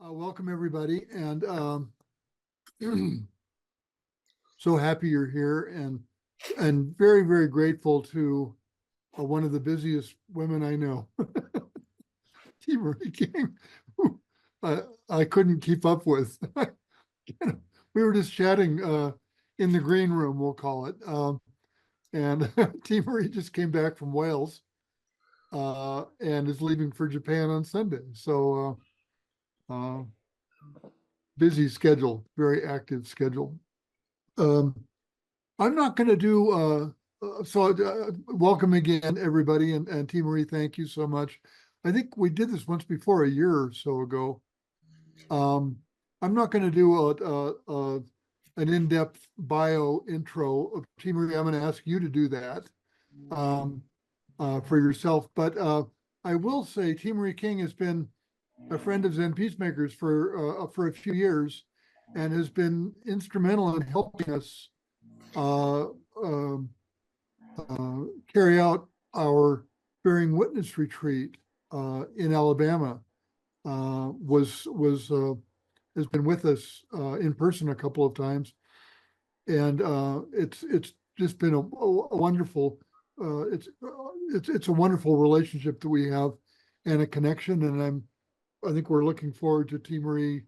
Welcome everybody, and so happy you're here, and very very grateful to one of the busiest women I know, T. Marie King, who I couldn't keep up with. We were just chatting in the green room, we'll call it, and T. Marie just came back from Wales and is leaving for Japan on Sunday. So busy schedule, very active schedule. I'm not going to do, welcome again, everybody. And T. Marie, thank you so much. I think we did this once before, a year or so ago. I'm not going to do an in-depth bio intro of T. Marie. I'm going to ask you to do that for yourself. But I will say T. Marie King has been a friend of Zen Peacemakers for a few years, and has been instrumental in helping us carry out our bearing witness retreat in Alabama. Has been with us in person a couple of times, and it's just been a wonderful it's a wonderful relationship that we have, and a connection. And I think we're looking forward to T. Marie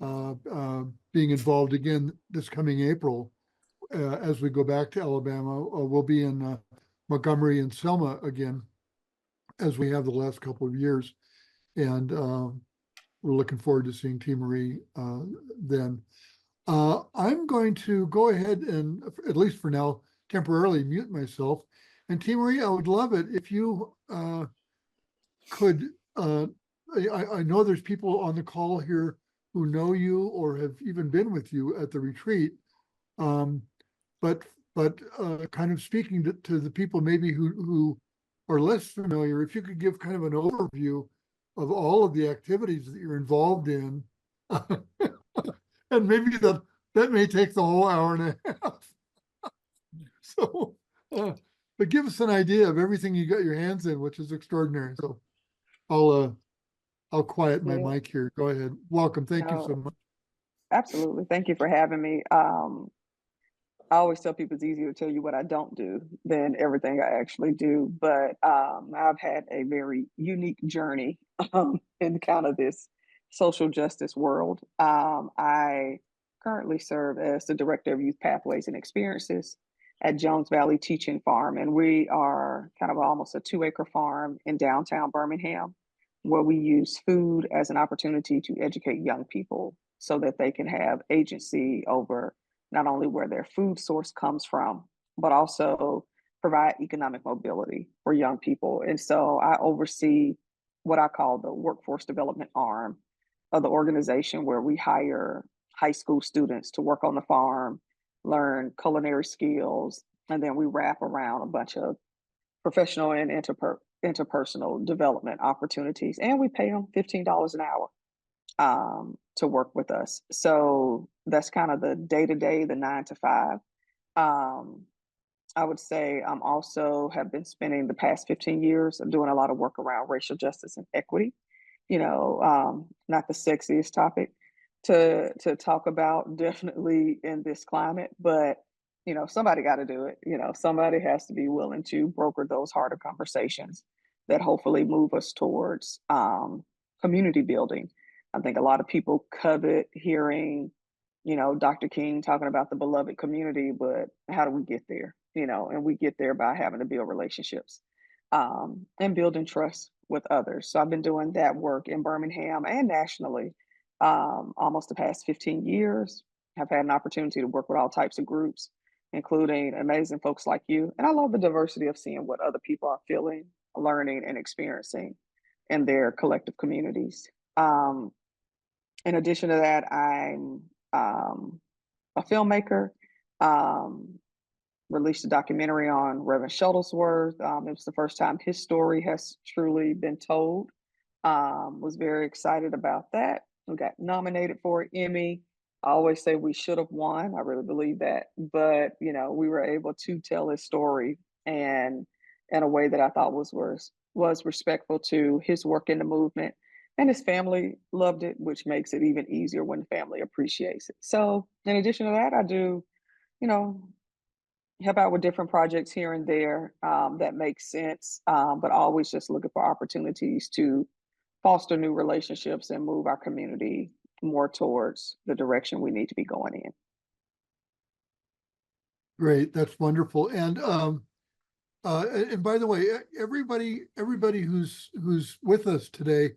being involved again this coming April as we go back to Alabama. We'll be in Montgomery and Selma again, as we have the last couple of years, and we're looking forward to seeing T. Marie then. I'm going to go ahead and, at least for now, temporarily mute myself. And T. Marie, I would love it if you could. I know there's people on the call here who know you or have even been with you at the retreat, but kind of speaking to the people maybe who are less familiar, if you could give kind of an overview of all of the activities that you're involved in, and maybe that may take the whole hour and a half. So, but give us an idea of everything you got your hands in, which is extraordinary. So I'll quiet my mic here. Go ahead. Welcome. Thank you so much. Absolutely. Thank you for having me. I always tell people it's easier to tell you what I don't do than everything I actually do. But I've had a very unique journey in kind of this social justice world. I currently serve as the Director of Youth Pathways and Experiences at Jones Valley Teaching Farm. And we are kind of almost a 2-acre farm in downtown Birmingham, where we use food as an opportunity to educate young people so that they can have agency over not only where their food source comes from, but also provide economic mobility for young people. And so I oversee what I call the workforce development arm of the organization, where we hire high school students to work on the farm, learn culinary skills, and then we wrap around a bunch of professional and interpersonal development opportunities. And we pay them $15 an hour to work with us. So that's kind of the day-to-day, the 9 to 5. I would say I'm also have been spending the past 15 years of doing a lot of work around racial justice and equity. Not the sexiest topic to talk about, definitely in this climate, but somebody got to do it. Somebody has to be willing to broker those harder conversations that hopefully move us towards community building. I think a lot of people covet hearing, Dr. King talking about the beloved community, but how do we get there? And we get there by having to build relationships and building trust with others. So I've been doing that work in Birmingham and nationally almost the past 15 years. I've had an opportunity to work with all types of groups, including amazing folks like you. And I love the diversity of seeing what other people are feeling, learning, and experiencing in their collective communities. In addition to that, I'm a filmmaker. Released a documentary on Reverend Shuttlesworth. It was the first time his story has truly been told. Was very excited about that. We got nominated for an Emmy. I always say we should have won. I really believe that. But, we were able to tell his story, and in a way that I thought was respectful to his work in the movement, And his family loved it, which makes it even easier when the family appreciates it. So, in addition to that, I do, you know, help out with different projects here and there that make sense, but always just looking for opportunities to foster new relationships and move our community more towards the direction we need to be going in. Great, that's wonderful. And by the way, everybody who's with us today,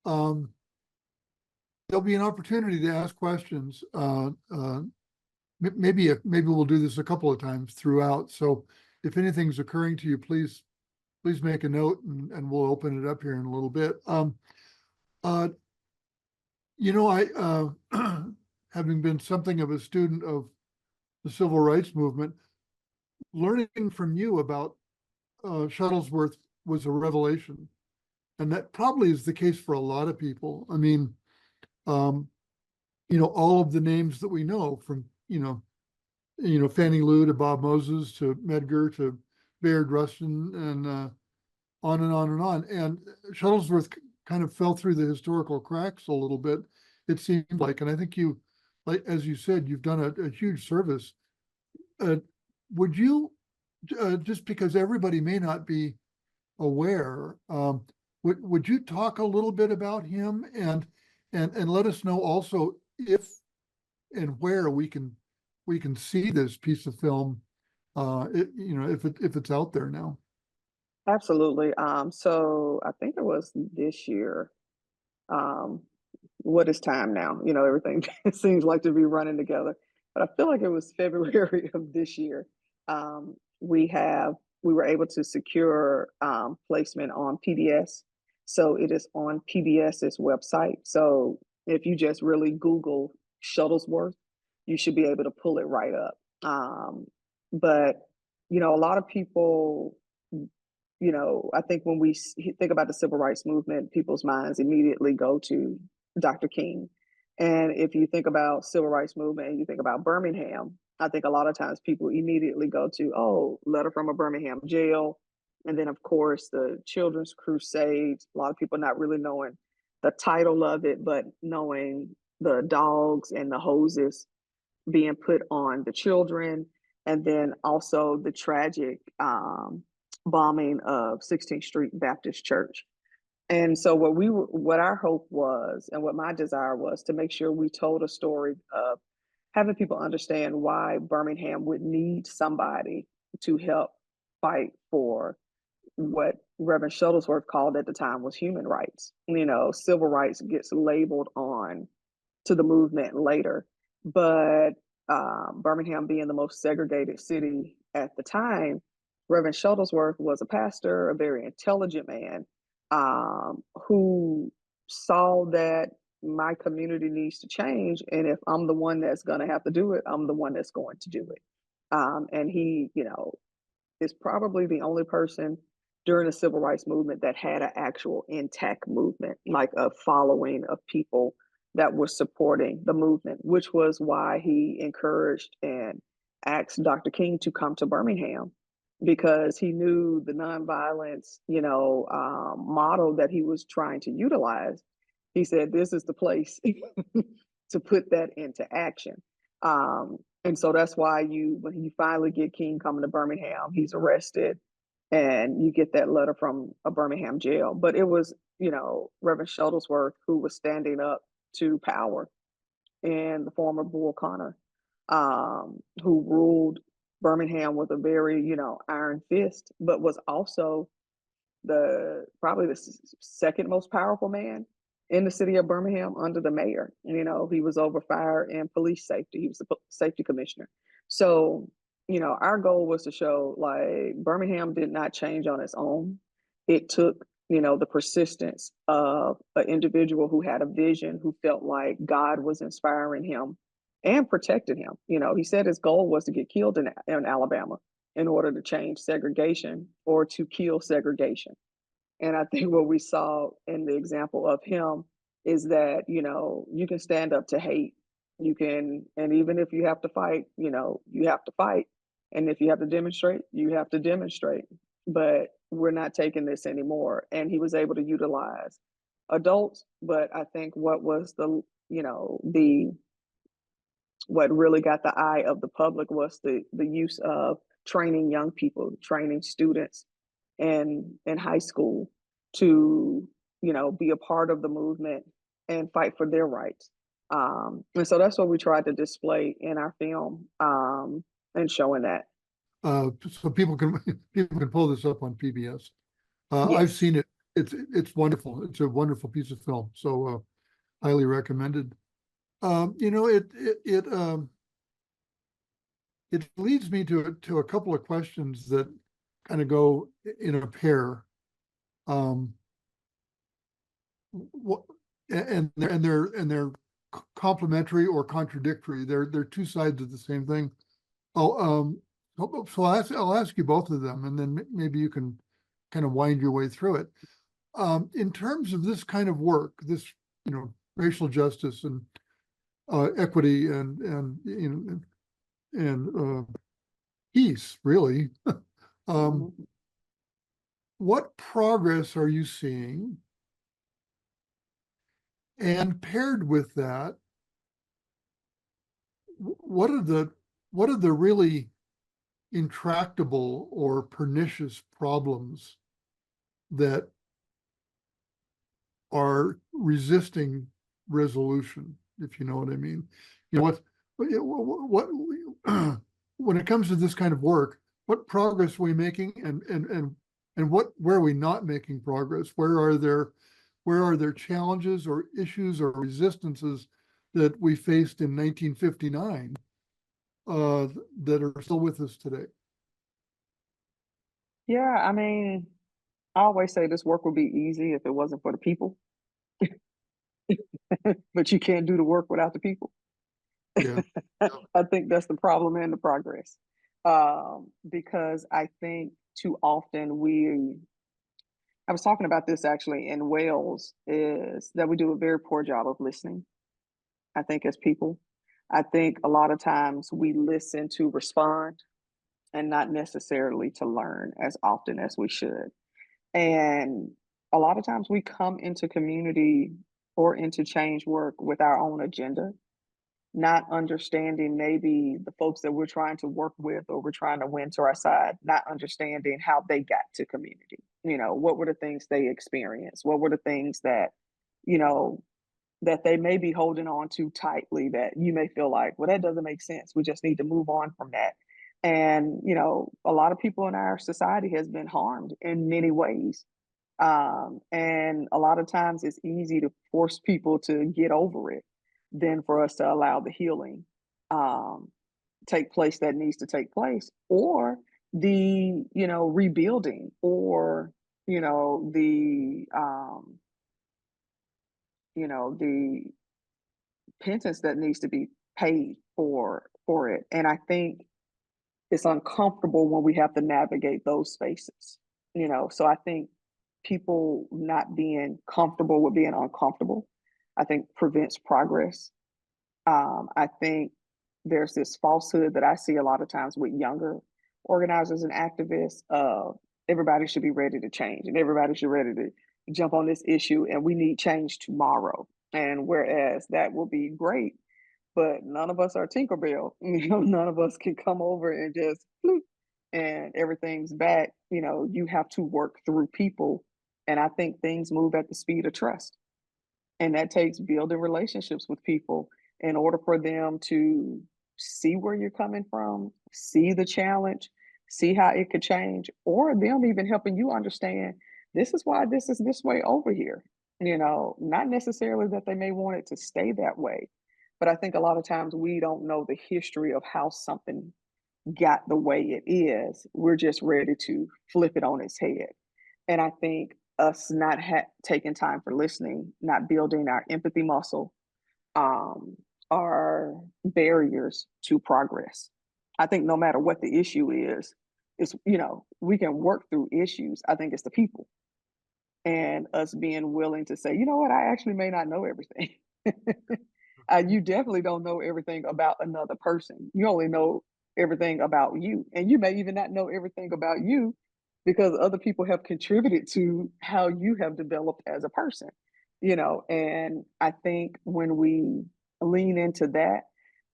um, there'll be an opportunity to ask questions. Maybe we'll do this a couple of times throughout. So if anything's occurring to you, please make a note, and we'll open it up here in a little bit. Uh, I having been something of a student of the civil rights movement, learning from you about Shuttlesworth was a revelation. And that probably is the case for a lot of people. I mean, all of the names that we know from, Fannie Lou to Bob Moses to Medgar to Bayard Rustin and on and on and on. And Shuttlesworth kind of fell through the historical cracks a little bit, it seemed like. And I think you, like, as you said, you've done a huge service. Would you, just because everybody may not be aware, would you talk a little bit about him and let us know also if and where we can see this piece of film, if it's out there now? Absolutely. So I think it was this year. Um, what is time now? Everything seems like to be running together. But I feel like it was February of this year. Um, we have we were able to secure placement on PBS. So it is on PBS's website. So if you just really Google Shuttlesworth, you should be able to pull it right up. But a lot of people, I think when we think about the civil rights movement, people's minds immediately go to Dr. King. And if you think about civil rights movement and you think about Birmingham, I think a lot of times people immediately go to, oh, letter from a Birmingham jail. And then, of course, the Children's Crusade. A lot of people not really knowing the title of it, but knowing the dogs and the hoses being put on the children. And then also the tragic bombing of 16th Street Baptist Church. And so what our hope was, and what my desire was, to make sure we told a story of having people understand why Birmingham would need somebody to help fight for what Reverend Shuttlesworth called at the time was human rights. Civil rights gets labeled on to the movement later, but Birmingham being the most segregated city at the time, Reverend Shuttlesworth was a pastor, a very intelligent man, who saw that my community needs to change. And if I'm the one that's going to have to do it, I'm the one that's going to do it. And he, is probably the only person during the civil rights movement that had an actual intact movement, like a following of people that were supporting the movement, which was why he encouraged and asked Dr. King to come to Birmingham, because he knew the nonviolence, model that he was trying to utilize. He said, this is the place to put that into action. And so that's why when you finally get King coming to Birmingham, he's arrested and you get that letter from a Birmingham jail. But it was, Reverend Shuttlesworth who was standing up to power in the form of Bull Connor, who ruled Birmingham with a very, iron fist, but was also probably the second most powerful man in the city of Birmingham under the mayor. He was over fire and police safety. He was the safety commissioner. So, our goal was to show like Birmingham did not change on its own. It took, the persistence of an individual who had a vision, who felt like God was inspiring him and protecting him. He said his goal was to get killed in Alabama in order to change segregation or to kill segregation. And I think what we saw in the example of him is that, you can stand up to hate. You can, and even if you have to fight, you have to fight. And if you have to demonstrate, you have to demonstrate. But we're not taking this anymore. And he was able to utilize adults, but I think what was the what really got the eye of the public was the use of training young people, training students in high school to be a part of the movement and fight for their rights. And so that's what we tried to display in our film, and showing that. So people can people can pull this up on PBS. I've Yes. seen it. It's wonderful. It's a wonderful piece of film. So highly recommended. It leads me to a couple of questions that kind of go in a pair. What and they're complementary or contradictory. They're two sides of the same thing. Oh, so I'll ask you both of them, and then maybe you can kind of wind your way through it. In terms of this kind of work, this racial justice and equity and peace, really. Mhm. What progress are you seeing? And paired with that, what are the really intractable or pernicious problems that are resisting resolution, if you know what I mean? What when it comes to this kind of work, what progress are we making, and where are we not making progress? Where are there challenges or issues or resistances that we faced in 1959 that are still with us today? Yeah, I mean, I always say this work would be easy if it wasn't for the people, but you can't do the work without the people. Yeah. I think that's the problem and the progress. Because I think too often I was talking about this actually in Wales, is that we do a very poor job of listening, I think, as people. I think a lot of times we listen to respond and not necessarily to learn as often as we should. And a lot of times we come into community or into change work with our own agenda, not understanding maybe the folks that we're trying to work with or we're trying to win to our side, not understanding how they got to community. What were the things they experienced? What were the things you know, that they may be holding on to tightly that you may feel like, well, that doesn't make sense. We just need to move on from that. And, a lot of people in our society has been harmed in many ways. And a lot of times it's easy to force people to get over it than for us to allow the healing um, take place that needs to take place, or the rebuilding, or the penance that needs to be paid for it. And I think it's uncomfortable when we have to navigate those spaces. So I think people not being comfortable with being uncomfortable, I think, prevents progress. I think there's this falsehood that I see a lot of times with younger organizers and activists of everybody should be ready to change and everybody should be ready to jump on this issue and we need change tomorrow. And whereas that will be great, but none of us are Tinkerbell. None of us can come over and just bloop, and everything's back. You have to work through people. And I think things move at the speed of trust. And that takes building relationships with people in order for them to see where you're coming from, see the challenge, see how it could change, or them even helping you understand this is why this is this way over here. Not necessarily that they may want it to stay that way, but I think a lot of times we don't know the history of how something got the way it is. We're just ready to flip it on its head. And I think us not taking time for listening, not building our empathy muscle, um, are barriers to progress. I think no matter what the issue is, we can work through issues. I think it's the people and us being willing to say, you know what, I actually may not know everything. You definitely don't know everything about another person. You only know everything about you. And you may even not know everything about you because other people have contributed to how you have developed as a person. And I think when we lean into that,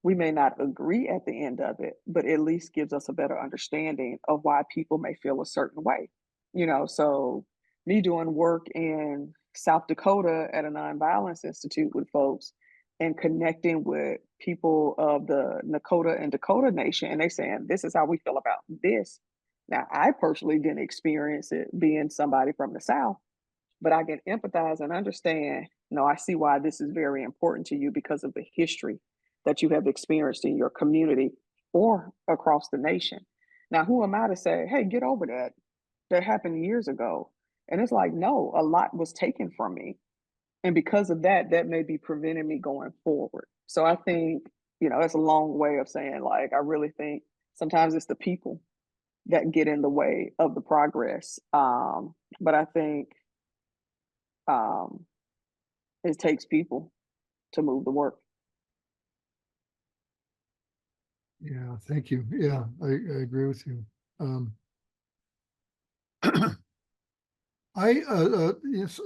we may not agree at the end of it, but at least gives us a better understanding of why people may feel a certain way. So me doing work in South Dakota at a nonviolence institute with folks and connecting with people of the Nakota and Dakota Nation, and they saying, this is how we feel about this. Now, I personally didn't experience it being somebody from the South, but I can empathize and understand. No, I see why this is very important to you because of the history that you have experienced in your community or across the nation. Now, who am I to say, hey, get over that? That happened years ago. And it's like, no, a lot was taken from me. And because of that, that may be preventing me going forward. So I think, that's a long way of saying, like, I really think sometimes it's the people that get in the way of the progress. But I think um, it takes people to move the work. Yeah, thank you. Yeah, I agree with you. I yes,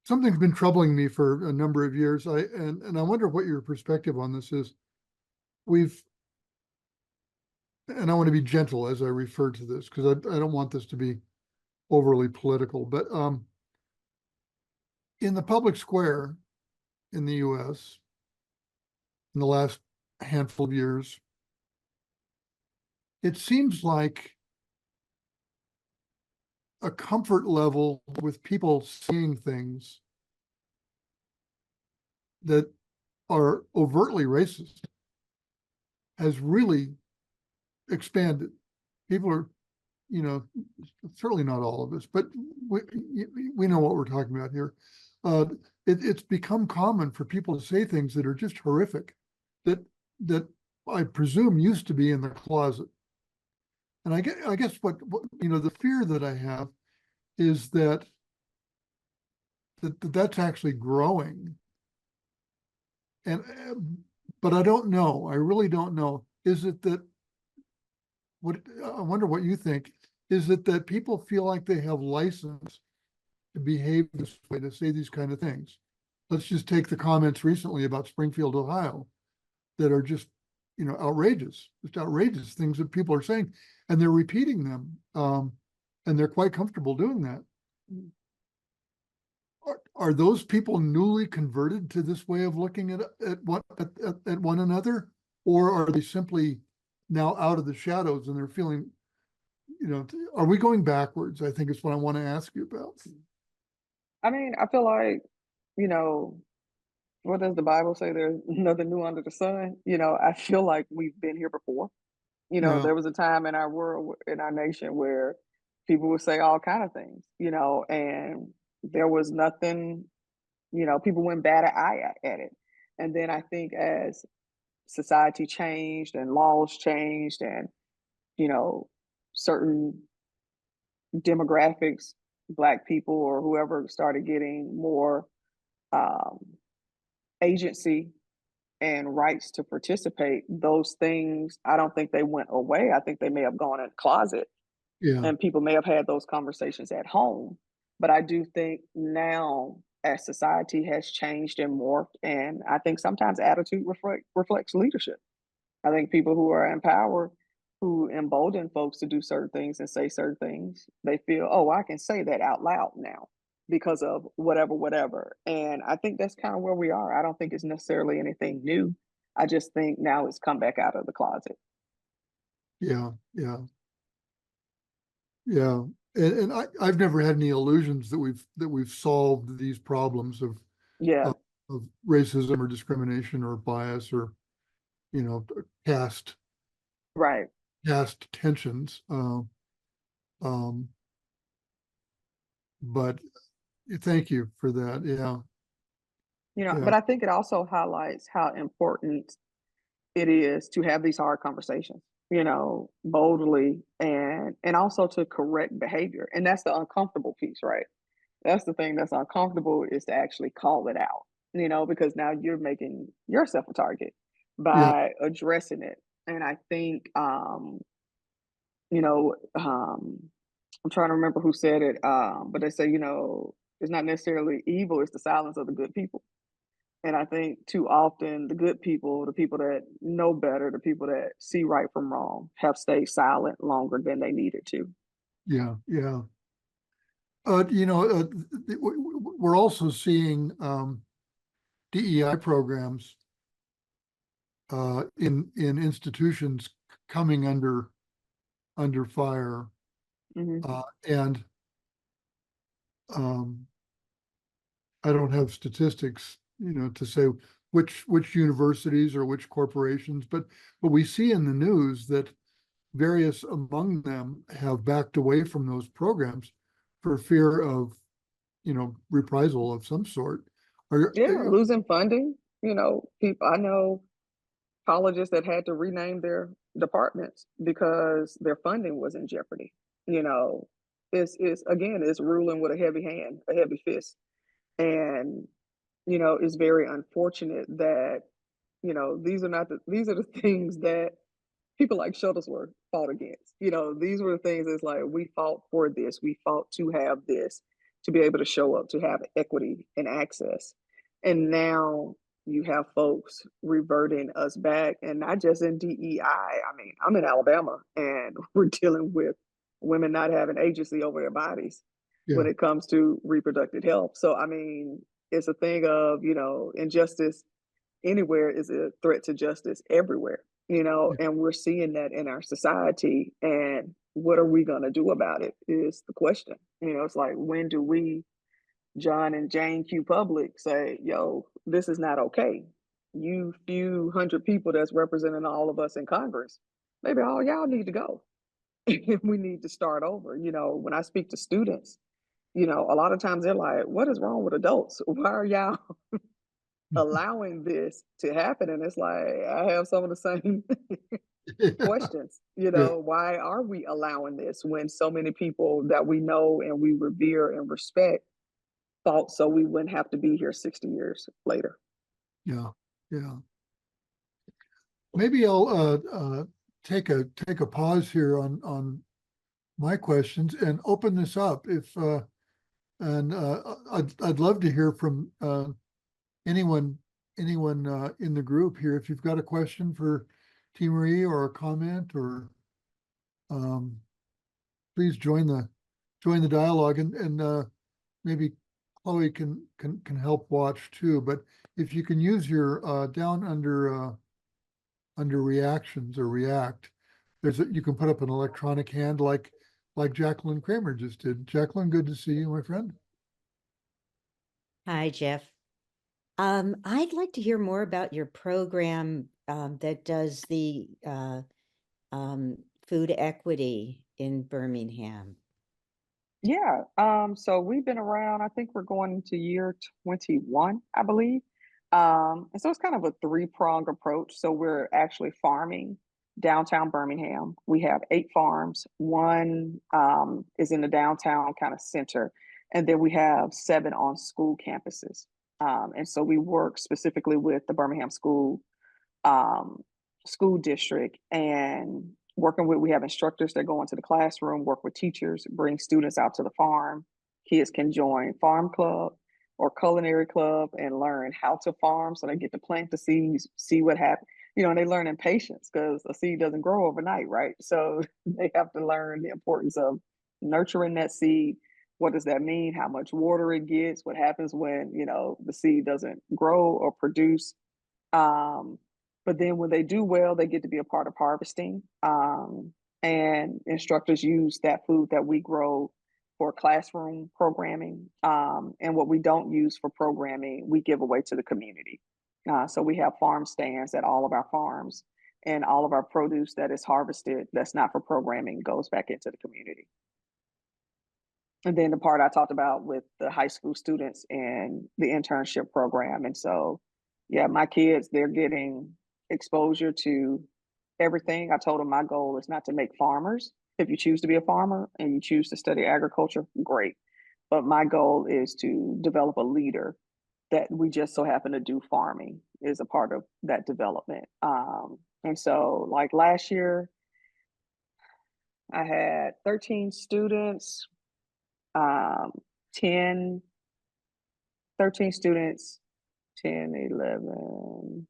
something's been troubling me for a number of years. And I wonder what your perspective on this is. We've and I want to be gentle as I refer to this because I don't want this to be overly political. But in the public square in the U.S. in the last handful of years, it seems like a comfort level with people seeing things that are overtly racist has really expanded. People are, certainly not all of us, but we know what we're talking about here. It's become common for people to say things that are just horrific, that I presume used to be in the closet. And I guess what the fear that I have is that's actually growing. And but I don't know. I really don't know. Is it that what I wonder what you think? Is it that people feel like they have license to behave this way, to say these kind of things? Let's just take the comments recently about Springfield, Ohio, that are just, just outrageous things that people are saying, and they're repeating them, and they're quite comfortable doing that. Are those people newly converted to this way of looking at one another, or are they simply now out of the shadows and they're feeling, are we going backwards? I think is what I want to ask you about. I mean, I feel like, you know, what does the Bible say? There's nothing new under the sun. I feel like we've been here before. Yeah, There was a time in our world, in our nation, where people would say all kind of things, and there was nothing, people went bat an eye at it. And then I think as society changed and laws changed and, you know, certain demographics, Black people or whoever started getting more um, agency and rights to participate, those things, I don't think they went away. I think they may have gone in the closet yeah, and people may have had those conversations at home. But I do think now, as society has changed and morphed, and I think sometimes attitude reflects leadership. I think people who are in power, who embolden folks to do certain things and say certain things, they feel, oh, I can say that out loud now because of whatever, whatever. And I think that's kind of where we are. I don't think it's necessarily anything new. I just think now it's come back out of the closet. yeah, yeah, yeah. And I've never had any illusions that we've solved these problems Yeah, of, of racism or discrimination or bias or you know caste right. caste tensions. Um, but thank you for that. Yeah, yeah, But I think it also highlights how important it is to have these hard conversations, boldly and also to correct behavior. And that's the uncomfortable piece, right? That's the thing that's uncomfortable is to actually call it out, because now you're making yourself a target yeah, by addressing it. And I think you know, I'm trying to remember who said it, but they say, It's not necessarily evil, it's the silence of the good people. And I think too often the good people, the people that know better, the people that see right from wrong, have stayed silent longer than they needed to. Yeah, yeah. We're also seeing DEI programs in institutions coming under fire, Hmm. and um, I don't have statistics, to say which universities or which corporations, but we see in the news that various among them have backed away from those programs for fear of, reprisal of some sort. Yeah, losing funding. People I know colleges that had to rename their departments because their funding was in jeopardy. You know, it's again, it's ruling with a heavy hand, a heavy fist. And, it's very unfortunate that, these are the things that people like Shuttlesworth fought against. These were the things that's like, we fought for this, we fought to have this, to be able to show up, to have equity and access. And now you have folks reverting us back, and not just in DEI. I mean, I'm in Alabama and we're dealing with women not having agency over their bodies when Yeah, it comes to reproductive health. So, I mean, it's a thing of, injustice anywhere is a threat to justice everywhere, yeah, and we're seeing that in our society. And what are we going to do about it is the question. It's like, when do we, John and Jane Q. Public, say, yo, this is not okay? You few hundred people that's representing all of us in Congress, maybe all y'all need to go. We need to start over. When I speak to students, a lot of times they're like, what is wrong with adults? Why are y'all allowing this to happen? And it's like, I have some of the same questions. yeah, Why are we allowing this when so many people that we know and we revere and respect fought so we wouldn't have to be here 60 years later? yeah, yeah. Maybe I'll take a pause here on my questions and open this up. If and I'd love to hear from anyone in the group here. If you've got a question for T. Marie or a comment, or um, please join the dialogue, and maybe Chloe can help watch too. But if you can use your down under reactions or react, you can put up an electronic hand like Jacqueline Kramer just did. Jacqueline, good to see you, my friend. Hi, Jeff. I'd like to hear more about your program that does the food equity in Birmingham. Yeah. So we've been around, I think we're going into year 21, I believe. And so it's kind of a three-pronged approach. So we're actually farming downtown Birmingham. We have 8 farms. One is in the downtown kind of center, and then we have 7 on school campuses. And so we work specifically with the Birmingham um, school district, and we have instructors that go into the classroom, work with teachers, bring students out to the farm. Kids can join farm club or culinary club and learn how to farm. So they get to plant the seeds, see what happens. And they learn in patience, because a seed doesn't grow overnight, right? So they have to learn the importance of nurturing that seed. What does that mean? How much water it gets? What happens when, the seed doesn't grow or produce? Um, but then when they do well, they get to be a part of harvesting. And instructors use that food that we grow for classroom programming. And what we don't use for programming, we give away to the community. So we have farm stands at all of our farms, and all of our produce that is harvested that's not for programming goes back into the community. And then the part I talked about with the high school students and the internship program. And so, yeah, my kids, they're getting exposure to everything. I told them my goal is not to make farmers. If you choose to be a farmer and you choose to study agriculture, great. But my goal is to develop a leader that we just so happen to do farming is a part of that development. And so, like last year, I had 13 students, um, 10 13 students, 10, 11,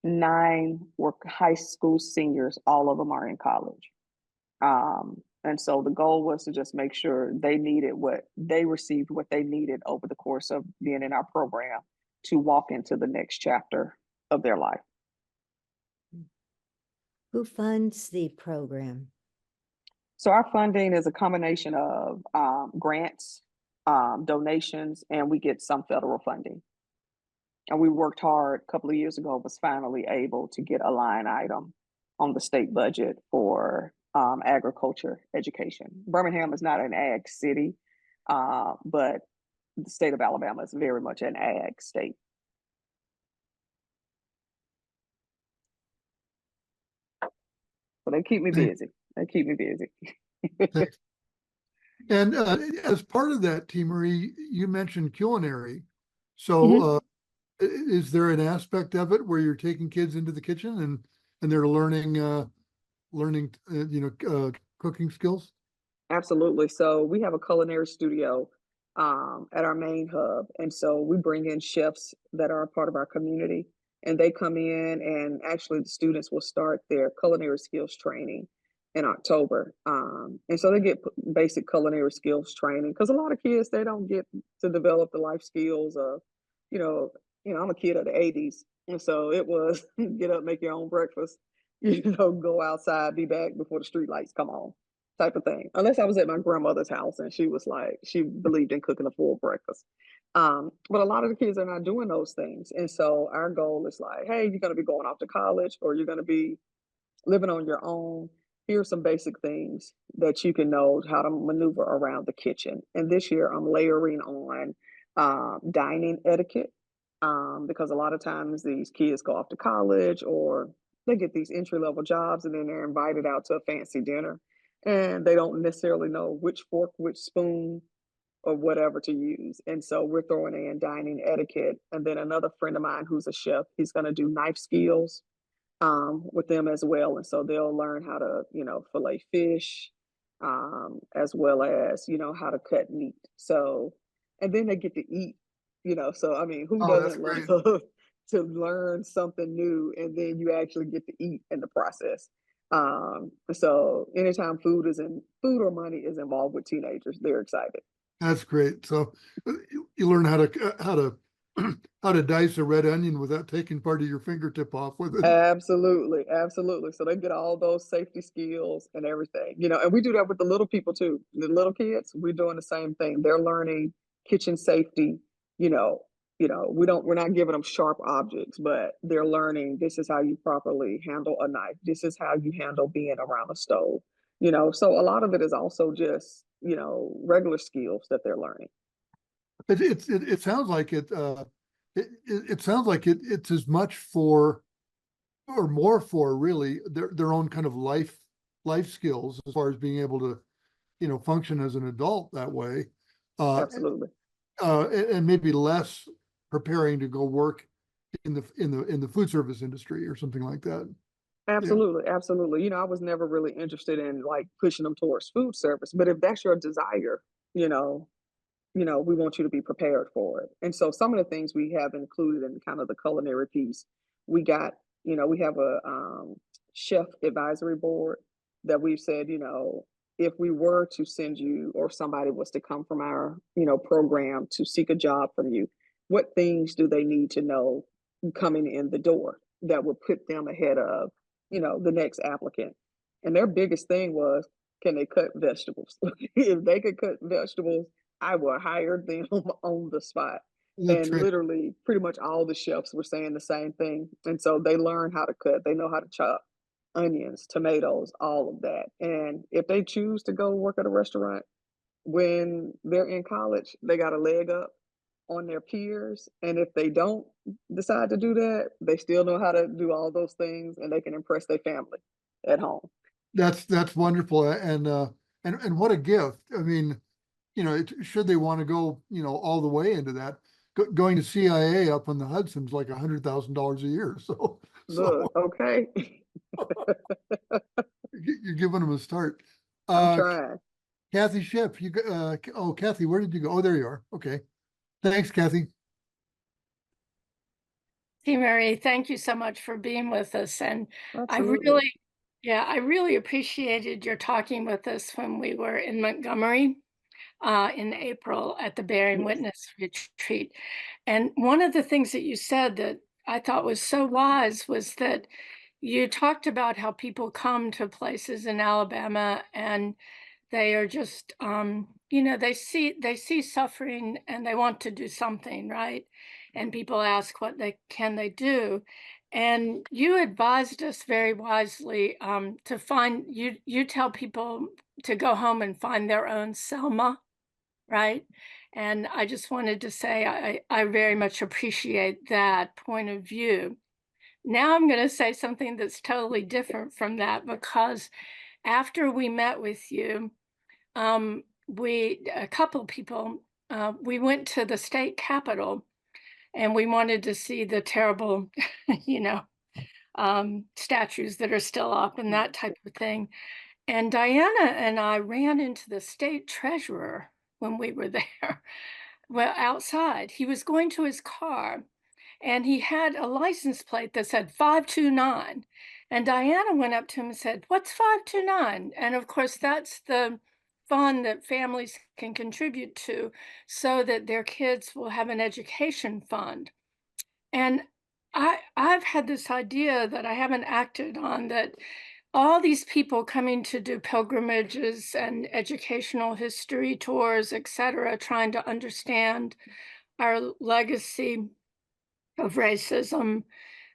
9 were high school seniors. All of them are in college. And so the goal was to just make sure they received what they needed over the course of being in our program to walk into the next chapter of their life. Who funds the program? So our funding is a combination of grants, donations, and we get some federal funding. And we worked hard a couple of years ago, was finally able to get a line item on the state budget for agriculture education. Birmingham is not an ag city, but the state of Alabama is very much an ag state. So they keep me busy. They keep me busy. And as part of that, T. Marie, you mentioned culinary. So Mhm. Is there an aspect of it where you're taking kids into the kitchen and they're learning cooking skills? Absolutely. So we have a culinary studio at our main hub. And so we bring in chefs that are a part of our community, and they come in, and actually the students will start their culinary skills training in October. And so they get basic culinary skills training, because a lot of kids, they don't get to develop the life skills of, you know, I'm a kid of the 80s. And so it was get up, make your own breakfast, go outside, be back before the street lights come on, type of thing. Unless I was at my grandmother's house and she was like, she believed in cooking a full breakfast. But a lot of the kids are not doing those things. And so our goal is like, hey, you're going to be going off to college, or you're going to be living on your own. Here's some basic things that you can know how to maneuver around the kitchen. And this year I'm layering on dining etiquette, because a lot of times these kids go off to college, or they get these entry level jobs, and then they're invited out to a fancy dinner, and they don't necessarily know which fork, which spoon, or whatever to use. And so we're throwing in dining etiquette. And then another friend of mine who's a chef, he's going to do knife skills with them as well. And so they'll learn how to, fillet fish, as well as, how to cut meat. So, and then they get to eat, so I mean, who Oh, that's doesn't great. love to learn something new, and then you actually get to eat in the process. So anytime food or money is involved with teenagers, they're excited. That's great. So you learn how to dice a red onion without taking part of your fingertip off with it. Absolutely, absolutely. So they get all those safety skills and everything, and we do that with the little people too. The little kids, we're doing the same thing. They're learning kitchen safety, you know, we're not giving them sharp objects, but they're learning this is how you properly handle a knife. This is how you handle being around a stove. So a lot of it is also just, regular skills that they're learning. It sounds like it sounds like it's as much for or more for really their own kind of life skills as far as being able to function as an adult that way, uh, Absolutely. and maybe less preparing to go work in the food service industry or something like that. Yeah, Absolutely, absolutely. I was never really interested in like pushing them towards food service, but if that's your desire, you know, we want you to be prepared for it. And so some of the things we have included in kind of the culinary piece, we got, we have a chef advisory board that we've said, if we were to send you, or somebody was to come from our, program to seek a job from you, what things do they need to know coming in the door that would put them ahead of, the next applicant? And their biggest thing was, can they cut vegetables? If they could cut vegetables, I would hire them on the spot. that's And great. literally, pretty much all the chefs were saying the same thing. And so they learn how to cut, they know how to chop onions, tomatoes, all of that. And if they choose to go work at a restaurant when they're in college, they got a leg up on their peers. And if they don't decide to do that, they still know how to do all those things, and they can impress their family at home. That's wonderful, and what a gift. I mean, should they want to go, all the way into that, going to CIA up on the Hudson's like $100,000 a year. So Look, okay. you're giving them a start. I'm Uh, trying. Kathy Schiff, oh, Kathy, where did you go? Oh, there you are. Okay. Thanks, Kathy. Hey, Mary, thank you so much for being with us. And I Absolutely. I really appreciated your talking with us when we were in Montgomery in April at the Bearing Yes. Witness Retreat. And one of the things that you said that I thought was so wise was that you talked about how people come to places in Alabama and they are just they see suffering and they want to do something, right? And people ask what they can they do. And you advised us very wisely to find you tell people to go home and find their own Selma, right? And I just wanted to say I very much appreciate that point of view. Now I'm going to say something that's totally different from that, because after we met with you, a couple people, we went to the state capitol and we wanted to see the terrible, you know, statues that are still up and that type of thing. And Diana and I ran into the state treasurer when we were there. Well, outside, he was going to his car and he had a license plate that said 529. And Diana went up to him and said, "What's 529?" And of course, that's the fund that families can contribute to so that their kids will have an education fund. And I've had this idea that I haven't acted on, that all these people coming to do pilgrimages and educational history tours, etc., trying to understand our legacy of racism,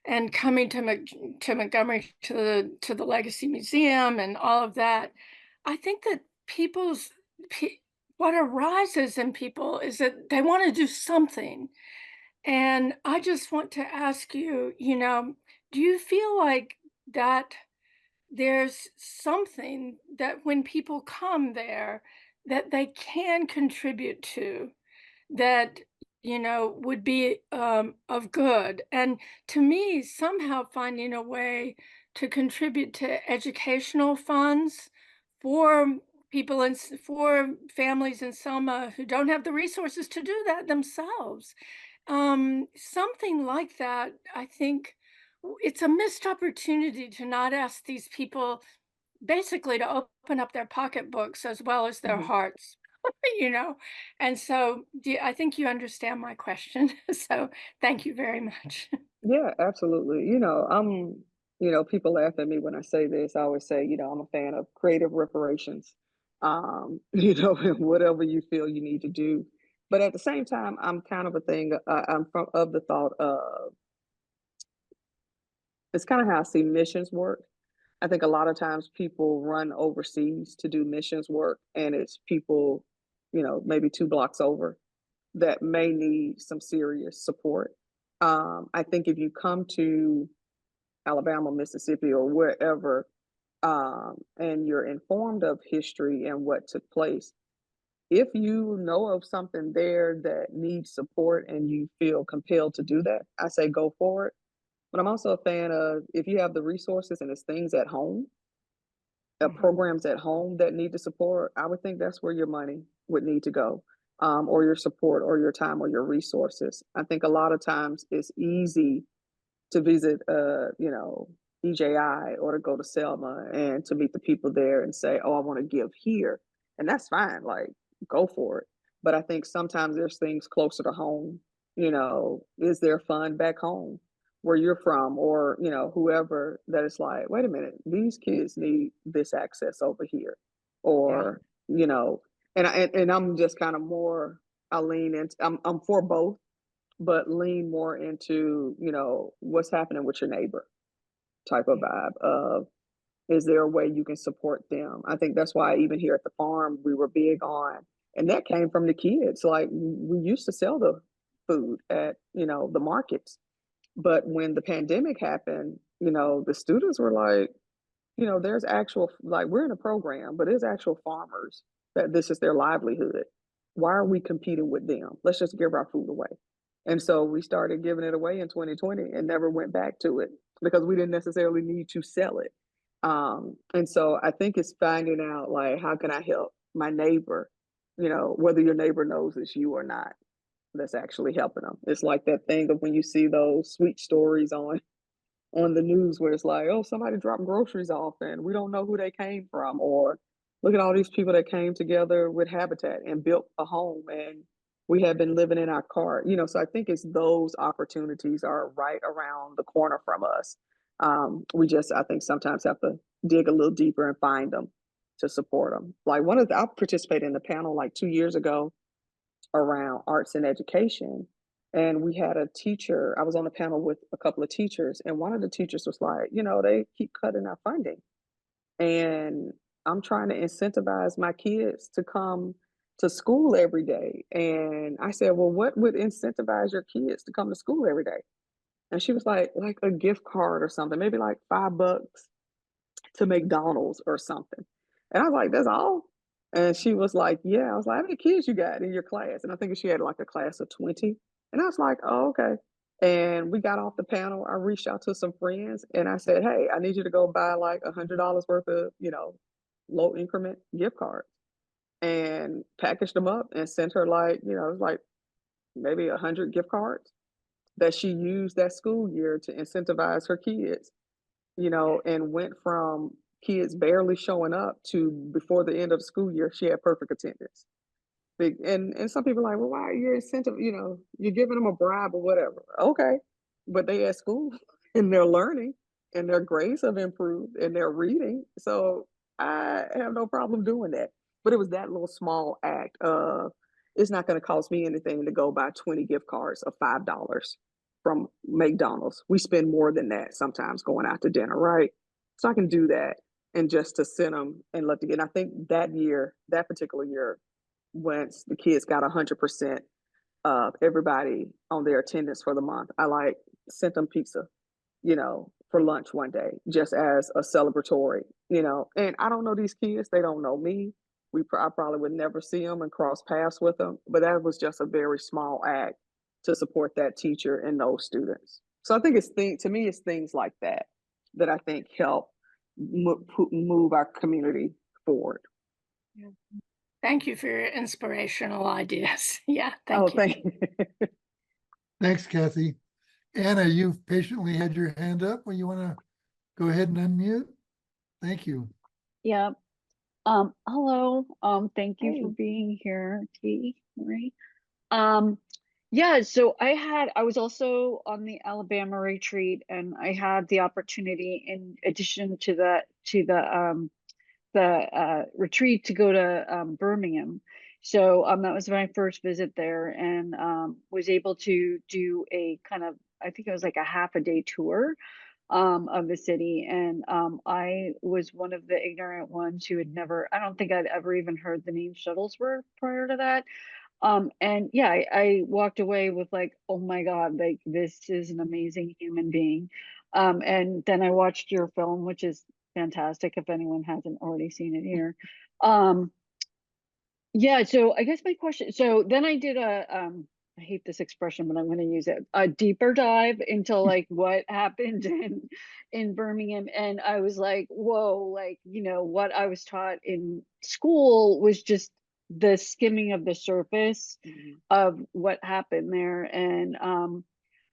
and coming to Montgomery to the Legacy Museum and all of that. I think that pe- what arises in people is that they want to do something. And I just want to ask you, do you feel like that there's something that when people come there that they can contribute to, that would be of good? And to me, somehow finding a way to contribute to educational funds for people and for families in Selma who don't have the resources to do that themselves, something like that. I think it's a missed opportunity to not ask these people basically to open up their pocketbooks as well as their Mhm. hearts. you know and so I think you understand my question. So thank you very much. Yeah, absolutely. People laugh at me when I say this. I always say, I'm a fan of creative reparations. And whatever you feel you need to do. But at the same time, I'm kind of a thing. I'm from of the thought of it's kind of how I see missions work. I think a lot of times people run overseas to do missions work, and it's people, maybe 2 blocks over that may need some serious support. I think if you come to Alabama, Mississippi, or wherever, and you're informed of history and what took place, if you know of something there that needs support and you feel compelled to do that, I say go for it. But I'm also a fan of, if you have the resources and it's things at home, programs at home that need to support, I would think that's where your money would need to go, or your support, or your time, or your resources. I think a lot of times it's easy to visit, EJI, or to go to Selma and to meet the people there and say, "Oh, I want to give here," and that's fine. Like, go for it. But I think sometimes there's things closer to home. Is there fun back home where you're from, or whoever, that is like, wait a minute, these kids need this access over here, Yeah. or you know, and I'm just kind of more. I lean into. I'm for both, but lean more into, what's happening with your neighbor type of Yeah. vibe of, is there a way you can support them? I think that's why even here at the farm, we were big on, and that came from the kids. Like, we used to sell the food at, the markets. But when the pandemic happened, the students were like, there's actual, like, we're in a program, but there's actual farmers that this is their livelihood. Why are we competing with them? Let's just give our food away. And so we started giving it away in 2020 and never went back to it because we didn't necessarily need to sell it. And so I think it's finding out, like, how can I help my neighbor, whether your neighbor knows it's you or not, that's actually helping them. It's like that thing of when you see those sweet stories on the news where it's like, oh, somebody dropped groceries off and we don't know who they came from, or look at all these people that came together with Habitat and built a home and we have been living in our car. So I think it's those opportunities are right around the corner from us. We just, I think, sometimes have to dig a little deeper and find them to support them. Like I participated in the panel like 2 years ago around arts and education. And we had a teacher, I was on the panel with a couple of teachers, and one of the teachers was like, they keep cutting our funding. And I'm trying to incentivize my kids to come to school every day. And I said, well, what would incentivize your kids to come to school every day? And she was like a gift card or something, maybe like $5 to McDonald's or something. And I was like, that's all? And she was like, yeah. I was like, how many kids you got in your class? And I think she had like a class of 20. And I was like, oh, okay. And we got off the panel. I reached out to some friends and I said, hey, I need you to go buy like $100 worth of, low increment gift cards, and packaged them up and sent her like, it was like maybe 100 gift cards that she used that school year to incentivize her kids, and went from kids barely showing up to before the end of the school year, she had perfect attendance. And some people are like, well, why are you incentive? You're giving them a bribe or whatever. Okay, but they at school and they're learning, and their grades have improved, and they're reading. So I have no problem doing that. But it was that little small act of, it's not going to cost me anything to go buy 20 gift cards of $5 from McDonald's. We spend more than that sometimes going out to dinner, right? So I can do that, and just to send them and let the get. I think that particular year, once the kids got 100% of everybody on their attendance for the month, I like sent them pizza, for lunch one day, just as a celebratory, and I don't know these kids, they don't know me. I probably would never see them and cross paths with them, but that was just a very small act to support that teacher and those students. So I think to me, it's things like that that I think help move our community forward. Yeah. Thank you for your inspirational ideas. Yeah, Oh, thank you. thank you. Thanks, Kathy. Anna, you've patiently had your hand up. Well, you want to go ahead and unmute? Thank you. Yeah. Hello. Thank you for Hey. being here, T. Marie. Yeah, so I was also on the Alabama retreat, and I had the opportunity, in addition to the retreat, to go to Birmingham. So that was my first visit there, and was able to do a kind of, I think it was like a half a day tour of the city. And I was one of the ignorant ones who had never, I don't think I'd ever even heard the name Shuttlesworth prior to that. And yeah, I walked away with like, oh my God, like this is an amazing human being. And then I watched your film, which is fantastic if anyone hasn't already seen it here. Yeah, so I guess my question, so then I did I hate this expression, but I'm going to use it, a deeper dive into like what happened in Birmingham. And I was like, whoa, like, what I was taught in school was just the skimming of the surface of what happened there. And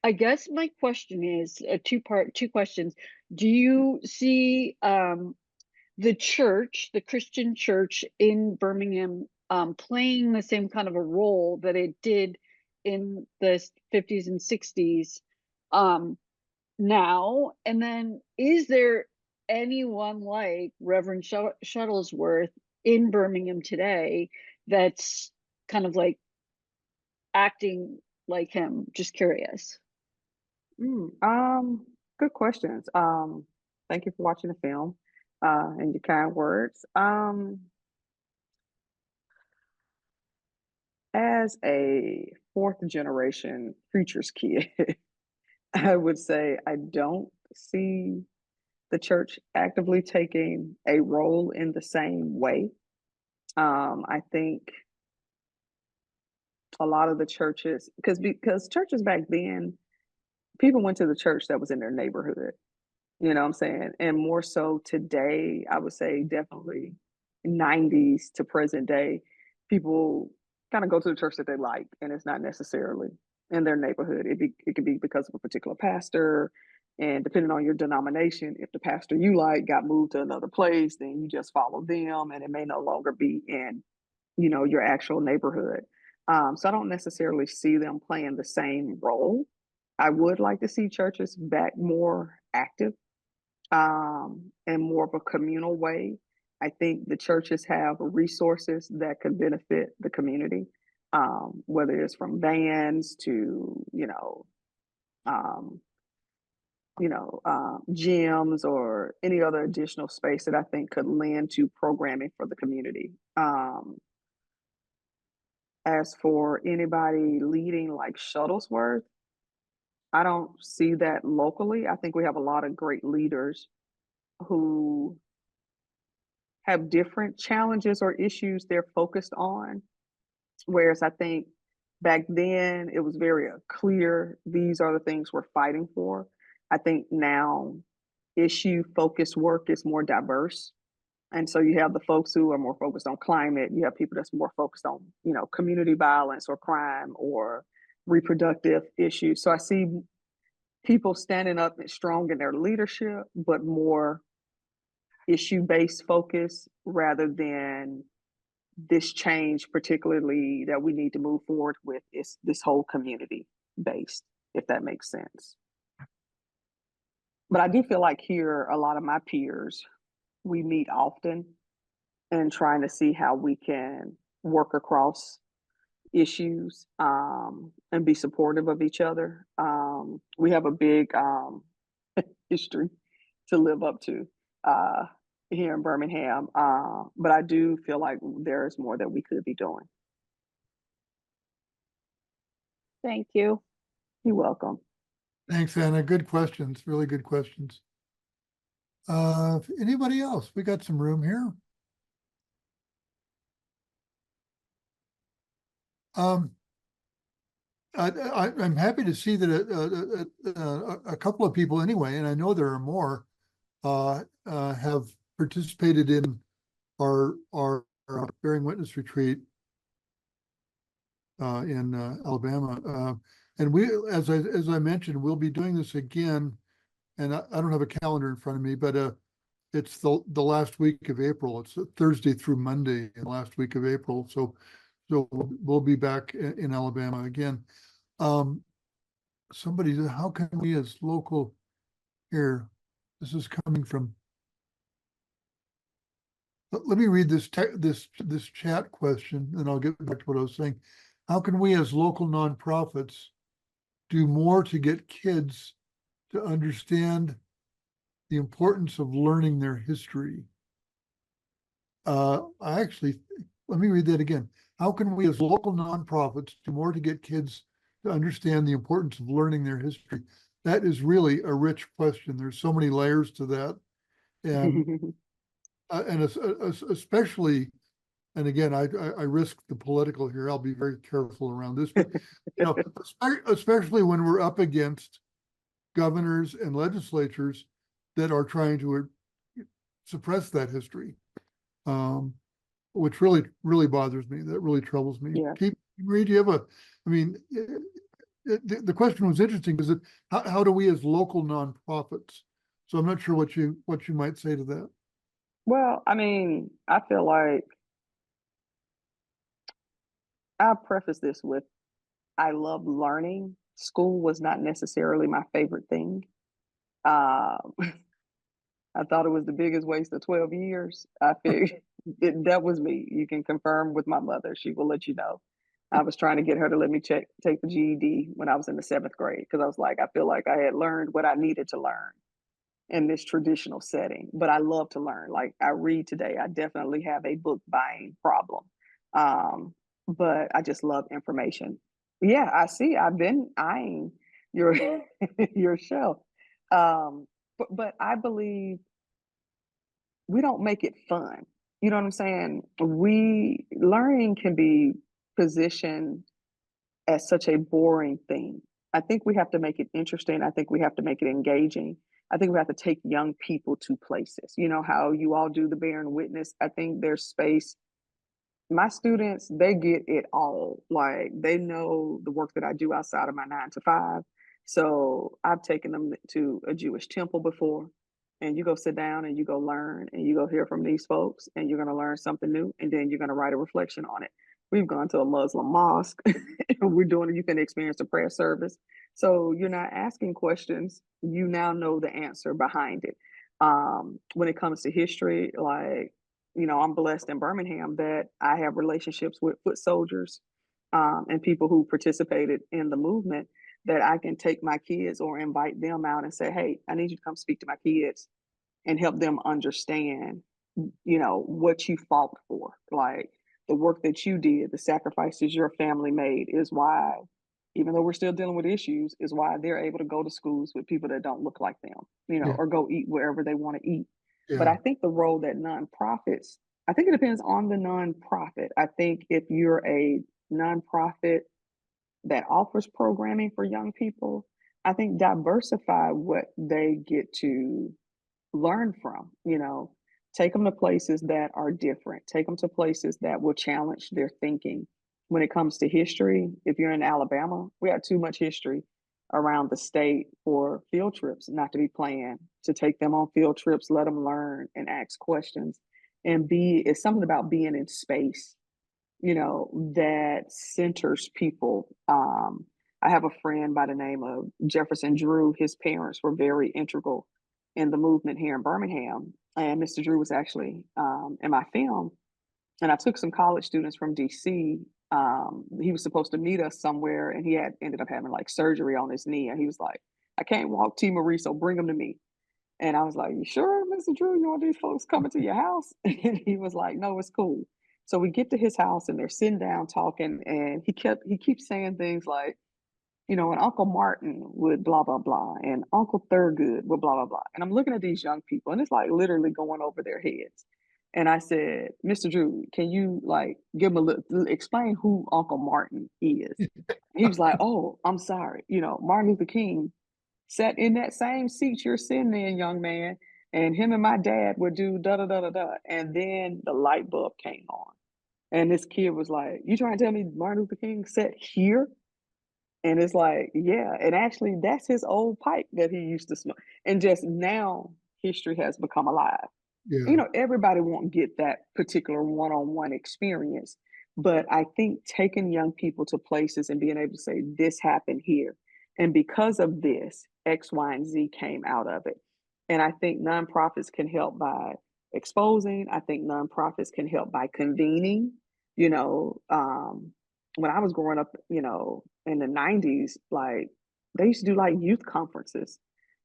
I guess my question is two questions. Do you see the Christian church in Birmingham, playing the same kind of a role that it did in the 50s and 60s now? And then is there anyone like Reverend Shuttlesworth in Birmingham today that's kind of like acting like him? Just curious. Good questions. Thank you for watching the film, and your kind words. As a fourth generation preacher's kid, I would say I don't see the church actively taking a role in the same way. I think a lot of the churches, because churches back then, people went to the church that was in their neighborhood. You know what I'm saying? And more so today, I would say definitely 90s to present day, people kind of go to the church that they like, and it's not necessarily in their neighborhood. It could be because of a particular pastor, and depending on your denomination, if the pastor you like got moved to another place, then you just follow them, and it may no longer be in, you know, your actual neighborhood. So I don't necessarily see them playing the same role. I would like to see churches back more active, in more of a communal way. I think the churches have resources that could benefit the community, whether it's from vans to, um, gyms or any other additional space that I think could lend to programming for the community. As for anybody leading like Shuttlesworth, I don't see that locally. I think we have a lot of great leaders who have different challenges or issues they're focused on. Whereas I think back then it was very clear these are the things we're fighting for. I think now issue focused work is more diverse. And so you have the folks who are more focused on climate, you have people that's more focused on, community violence or crime or reproductive issues. So I see people standing up and strong in their leadership, but more issue-based focus rather than this change, particularly that we need to move forward with, is this whole community based, if that makes sense. But I do feel like here, a lot of my peers, we meet often and trying to see how we can work across issues, and be supportive of each other. We have a big history to live up to here in Birmingham, but I do feel like there's more that we could be doing. Thank you. You're welcome. Thanks, Anna. Good questions, really good questions. Anybody else? We got some room here. I'm happy to see that a couple of people anyway, and I know there are more, have participated in our bearing witness retreat in Alabama. And we, as I mentioned, we'll be doing this again. And I don't have a calendar in front of me, but it's the last week of April. It's Thursday through Monday in the last week of April. So we'll be back in Alabama again. Somebody said, how can we as local here? This is coming from. Let me read this chat question, and I'll get back to what I was saying. How can we as local nonprofits do more to get kids to understand the importance of learning their history? Let me read that again. How can we as local nonprofits do more to get kids to understand the importance of learning their history? That is really a rich question. There's so many layers to that. And especially, and again, I risk the political here. I'll be very careful around this, but especially when we're up against governors and legislatures that are trying to suppress that history, which really bothers me. That really troubles me. Yeah. Marie, do you have the question was interesting because how do we as local nonprofits? So I'm not sure what you might say to that. Well, I mean, I feel like I'll preface this with, I love learning. School was not necessarily my favorite thing. I thought it was the biggest waste of 12 years. I figured that was me. You can confirm with my mother. She will let you know. I was trying to get her to let me take the GED when I was in the 7th grade because I was like, I feel like I had learned what I needed to learn in this traditional setting, but I love to learn. Like I read today, I definitely have a book buying problem. But I just love information. Yeah, I see. I've been eyeing your your show. But I believe we don't make it fun. You know what I'm saying? Learning can be positioned as such a boring thing. I think we have to make it interesting. I think we have to make it engaging. I think we have to take young people to places. You know how you all do the bearing witness. I think there's space. My students, they get it all. Like they know the work that I do outside of my 9 to 5. So I've taken them to a Jewish temple before, and you go sit down and you go learn and you go hear from these folks, and you're going to learn something new, and then you're going to write a reflection on it. We've gone to a Muslim mosque, and we're doing it. You can experience a prayer service. So you're not asking questions. You now know the answer behind it. When it comes to history, like, you know, I'm blessed in Birmingham that I have relationships with foot soldiers and people who participated in the movement, that I can take my kids or invite them out and say, hey, I need you to come speak to my kids and help them understand, you know, what you fought for. Like the work that you did, the sacrifices your family made is why, even though we're still dealing with issues, is why they're able to go to schools with people that don't look like them, you know, Yeah. or go eat wherever they want to eat. But Yeah. I think the role that nonprofits, I think it depends on the nonprofit. I think if you're a nonprofit that offers programming for young people, I think diversify what they get to learn from, you know, take them to places that are different, take them to places that will challenge their thinking. When it comes to history, if you're in Alabama, we have too much history around the state for field trips not to be planned, to take them on field trips, let them learn and ask questions. And it's something about being in space, you know, that centers people. I have a friend by the name of Jefferson Drew. His parents were very integral in the movement here in Birmingham. And Mr. Drew was actually in my film. And I took some college students from DC. He was supposed to meet us somewhere, and he had ended up having like surgery on his knee. And he was like, I can't walk, T. Marie, so bring him to me. And I was like, you sure, Mr. Drew, you want these folks coming to your house? And he was like, no, it's cool. So we get to his house and they're sitting down talking, and he keeps saying things like, you know, and Uncle Martin would blah, blah, blah, and Uncle Thurgood would blah, blah, blah. And I'm looking at these young people, and it's like literally going over their heads. And I said, Mr. Drew, can you like give him explain who Uncle Martin is? He was like, oh, I'm sorry. You know, Martin Luther King sat in that same seat you're sitting in, young man, and him and my dad would do da da da da da. And then the light bulb came on. And this kid was like, you trying to tell me Martin Luther King sat here? And it's like, yeah. And actually, that's his old pipe that he used to smoke. And just now, history has become alive. Yeah. You know, everybody won't get that particular one-on-one experience. But I think taking young people to places and being able to say, this happened here. And because of this, X, Y, and Z came out of it. And I think nonprofits can help by exposing. I think nonprofits can help by convening. You know, when I was growing up, you know, in the 90s, like they used to do like youth conferences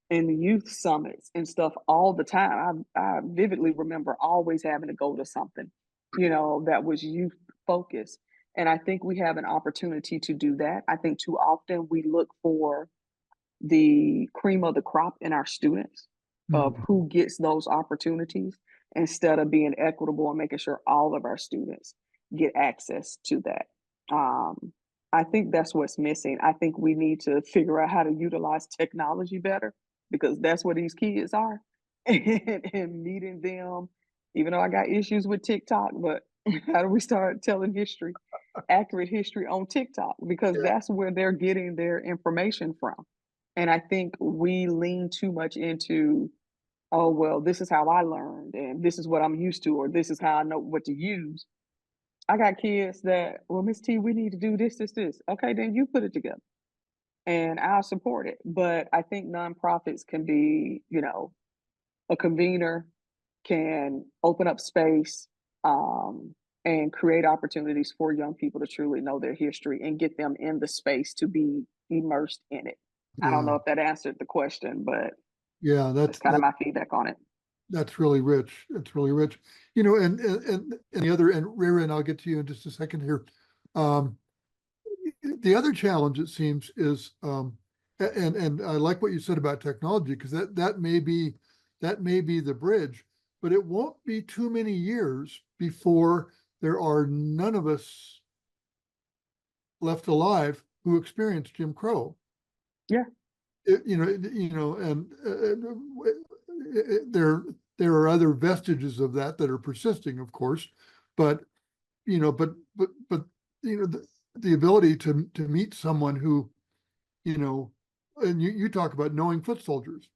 and youth summits and stuff all the time. I vividly remember always having to go to something, you know, that was youth focused. And I think we have an opportunity to do that. I think too often we look for the cream of the crop in our students of Mhm. who gets those opportunities instead of being equitable and making sure all of our students get access to that. I think that's what's missing. I think we need to figure out how to utilize technology better because that's where these kids are and meeting them. Even though I got issues with TikTok, but how do we start telling history, accurate history on TikTok? Because Yeah. that's where they're getting their information from. And I think we lean too much into, oh, well, this is how I learned, and this is what I'm used to, or this is how I know what to use. I got kids that, well, Miss T, we need to do this, this, this. Okay, then you put it together and I'll support it. But I think nonprofits can be, you know, a convener, can open up space and create opportunities for young people to truly know their history and get them in the space to be immersed in it. I don't know Yeah. if that answered the question, but Yeah. that's kind of my feedback on it. That's really rich. It's really rich. You know, and the other, and Reverend, I'll get to you in just a second here. Um, the other challenge, it seems, is and I like what you said about technology, because that may be the bridge, but it won't be too many years before there are none of us left alive who experienced Jim Crow. Yeah. And there are other vestiges of that are persisting, of course, but the ability to meet someone who, and you talk about knowing foot soldiers.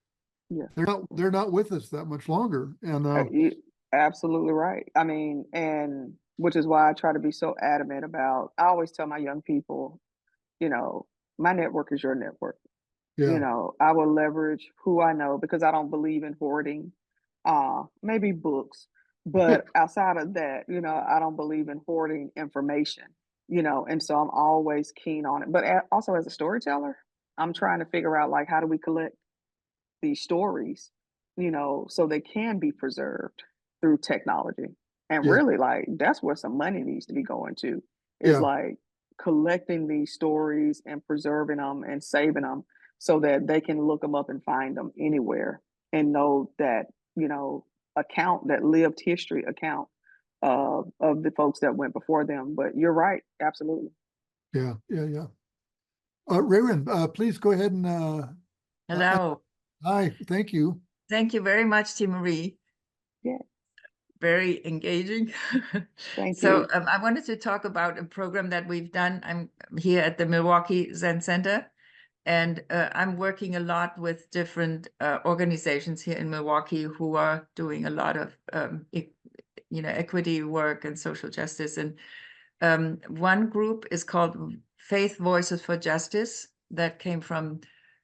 Yeah. They're not with us that much longer. And You absolutely right. I mean, and which is why I try to be so adamant about, I always tell my young people, my network is your network. yeah, I will leverage who I know because I don't believe in hoarding, maybe books, but outside of that, I don't believe in hoarding information, and so I'm always keen on it. But also as a storyteller, I'm trying to figure out like, how do we collect these stories, so they can be preserved through technology. And yeah, really, like, that's where some money needs to be going to, is yeah, like collecting these stories and preserving them and saving them so that they can look them up and find them anywhere and know that, account that lived history account of the folks that went before them. But you're right, absolutely. yeah, yeah, yeah. Reverend, please go ahead and Hello. hi, thank you. Thank you very much, T. Marie. Yeah, Very engaging. thank So you. I wanted to talk about a program that we've done. I'm here at the Milwaukee Zen Center, and I'm working a lot with different organizations here in Milwaukee who are doing a lot of equity work and social justice. And one group is called Faith Voices for Justice, that came from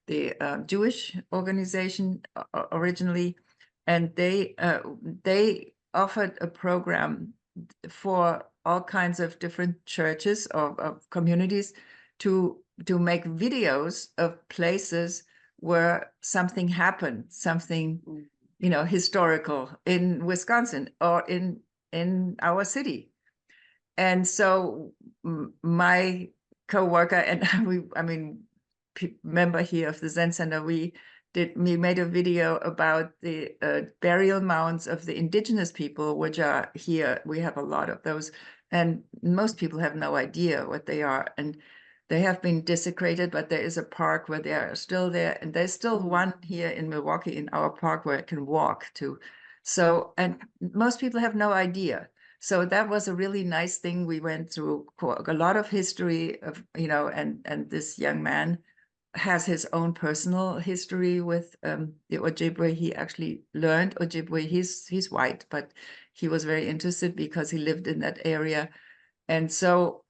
the Jewish organization originally, and they offered a program for all kinds of different churches or communities to make videos of places where something happened, something historical in Wisconsin or in our city. And so my co-worker and member here of the Zen Center, we made a video about the burial mounds of the indigenous people, which are here. We have a lot of those, and most people have no idea what they are. And they have been desecrated, but there is a park where they are still there. And there's still one here in Milwaukee in our park where I can walk to. So, and most people have no idea. So that was a really nice thing. We went through a lot of history of, and this young man has his own personal history with the Ojibwe. He actually learned Ojibwe. He's white, but he was very interested because he lived in that area. And so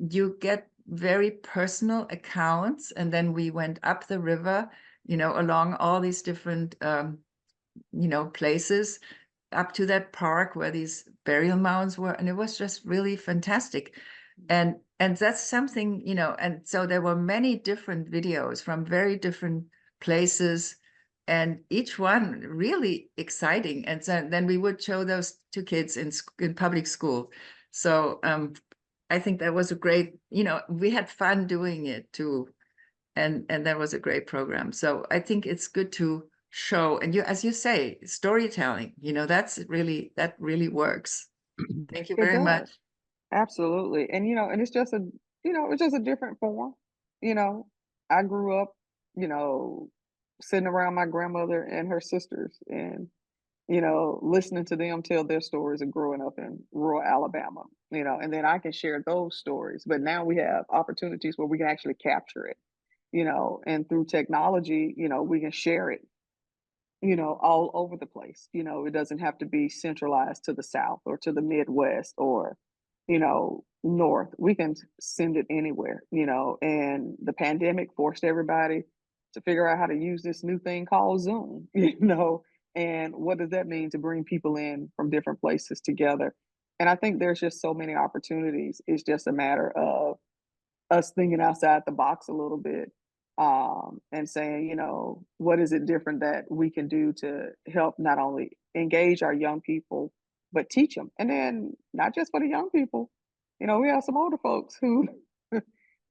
you get very personal accounts. And then we went up the river, along all these different, places up to that park where these burial mounds were. And it was just really fantastic. And that's something, and so there were many different videos from very different places, and each one really exciting. And so then we would show those to kids in public school. So I think that was a great, we had fun doing it too. And that was a great program. So I think it's good to show, and as you say, storytelling, that really works. Thank you It very much. does. Absolutely. And and it's just a different form. I grew up, sitting around my grandmother and her sisters and, listening to them tell their stories of growing up in rural Alabama, and then I can share those stories. But now we have opportunities where we can actually capture it, and through technology, we can share it, all over the place. It doesn't have to be centralized to the South or to the Midwest or, North. We can send it anywhere, and the pandemic forced everybody to figure out how to use this new thing called Zoom, and what does that mean to bring people in from different places together? And I think there's just so many opportunities. It's just a matter of us thinking outside the box a little bit, and saying, what is it different that we can do to help not only engage our young people, but teach them. And then not just for the young people, we have some older folks who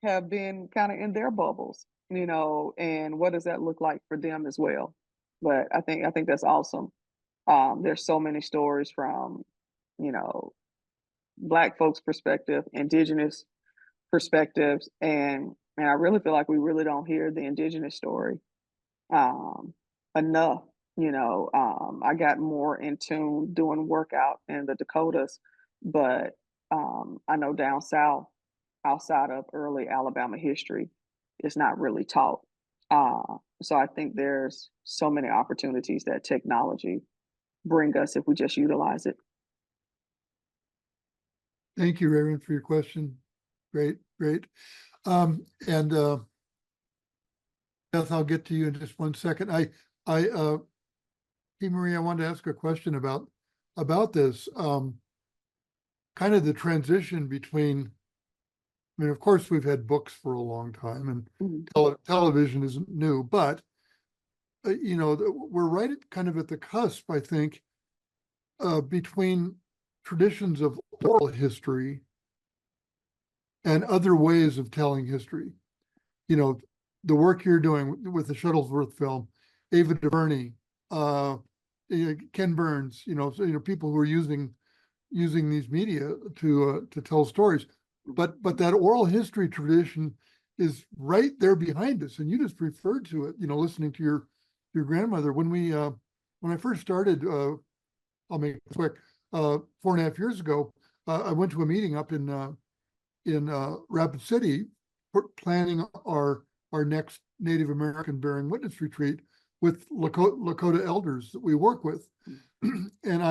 have been kind of in their bubbles, and what does that look like for them as well? But I think that's awesome. There's so many stories from, you know, Black folks' perspective, Indigenous perspectives, and I really feel like we really don't hear the Indigenous story enough. I got more in tune doing workout in the Dakotas, but I know down south, outside of early Alabama history, it's not really taught. So I think there's so many opportunities that technology bring us if we just utilize it. Thank you, Reverend, for your question. Great, great. And Beth, I'll get to you in just one second. P. Marie, I wanted to ask a question about this. Kind of the transition between, I mean, of course, we've had books for a long time, and television isn't new, but we're right at kind of at the cusp, I think, between traditions of oral history and other ways of telling history. The work you're doing with the Shuttlesworth film, Ava DuVernay, Ken Burns, so, people who are using these media to tell stories, but that oral history tradition is right there behind us, and you just referred to it. Listening to your grandmother when I first started. I'll make it quick. 4.5 years ago, I went to a meeting up in Rapid City, planning our next Native American bearing witness retreat with Lakota elders that we work with. And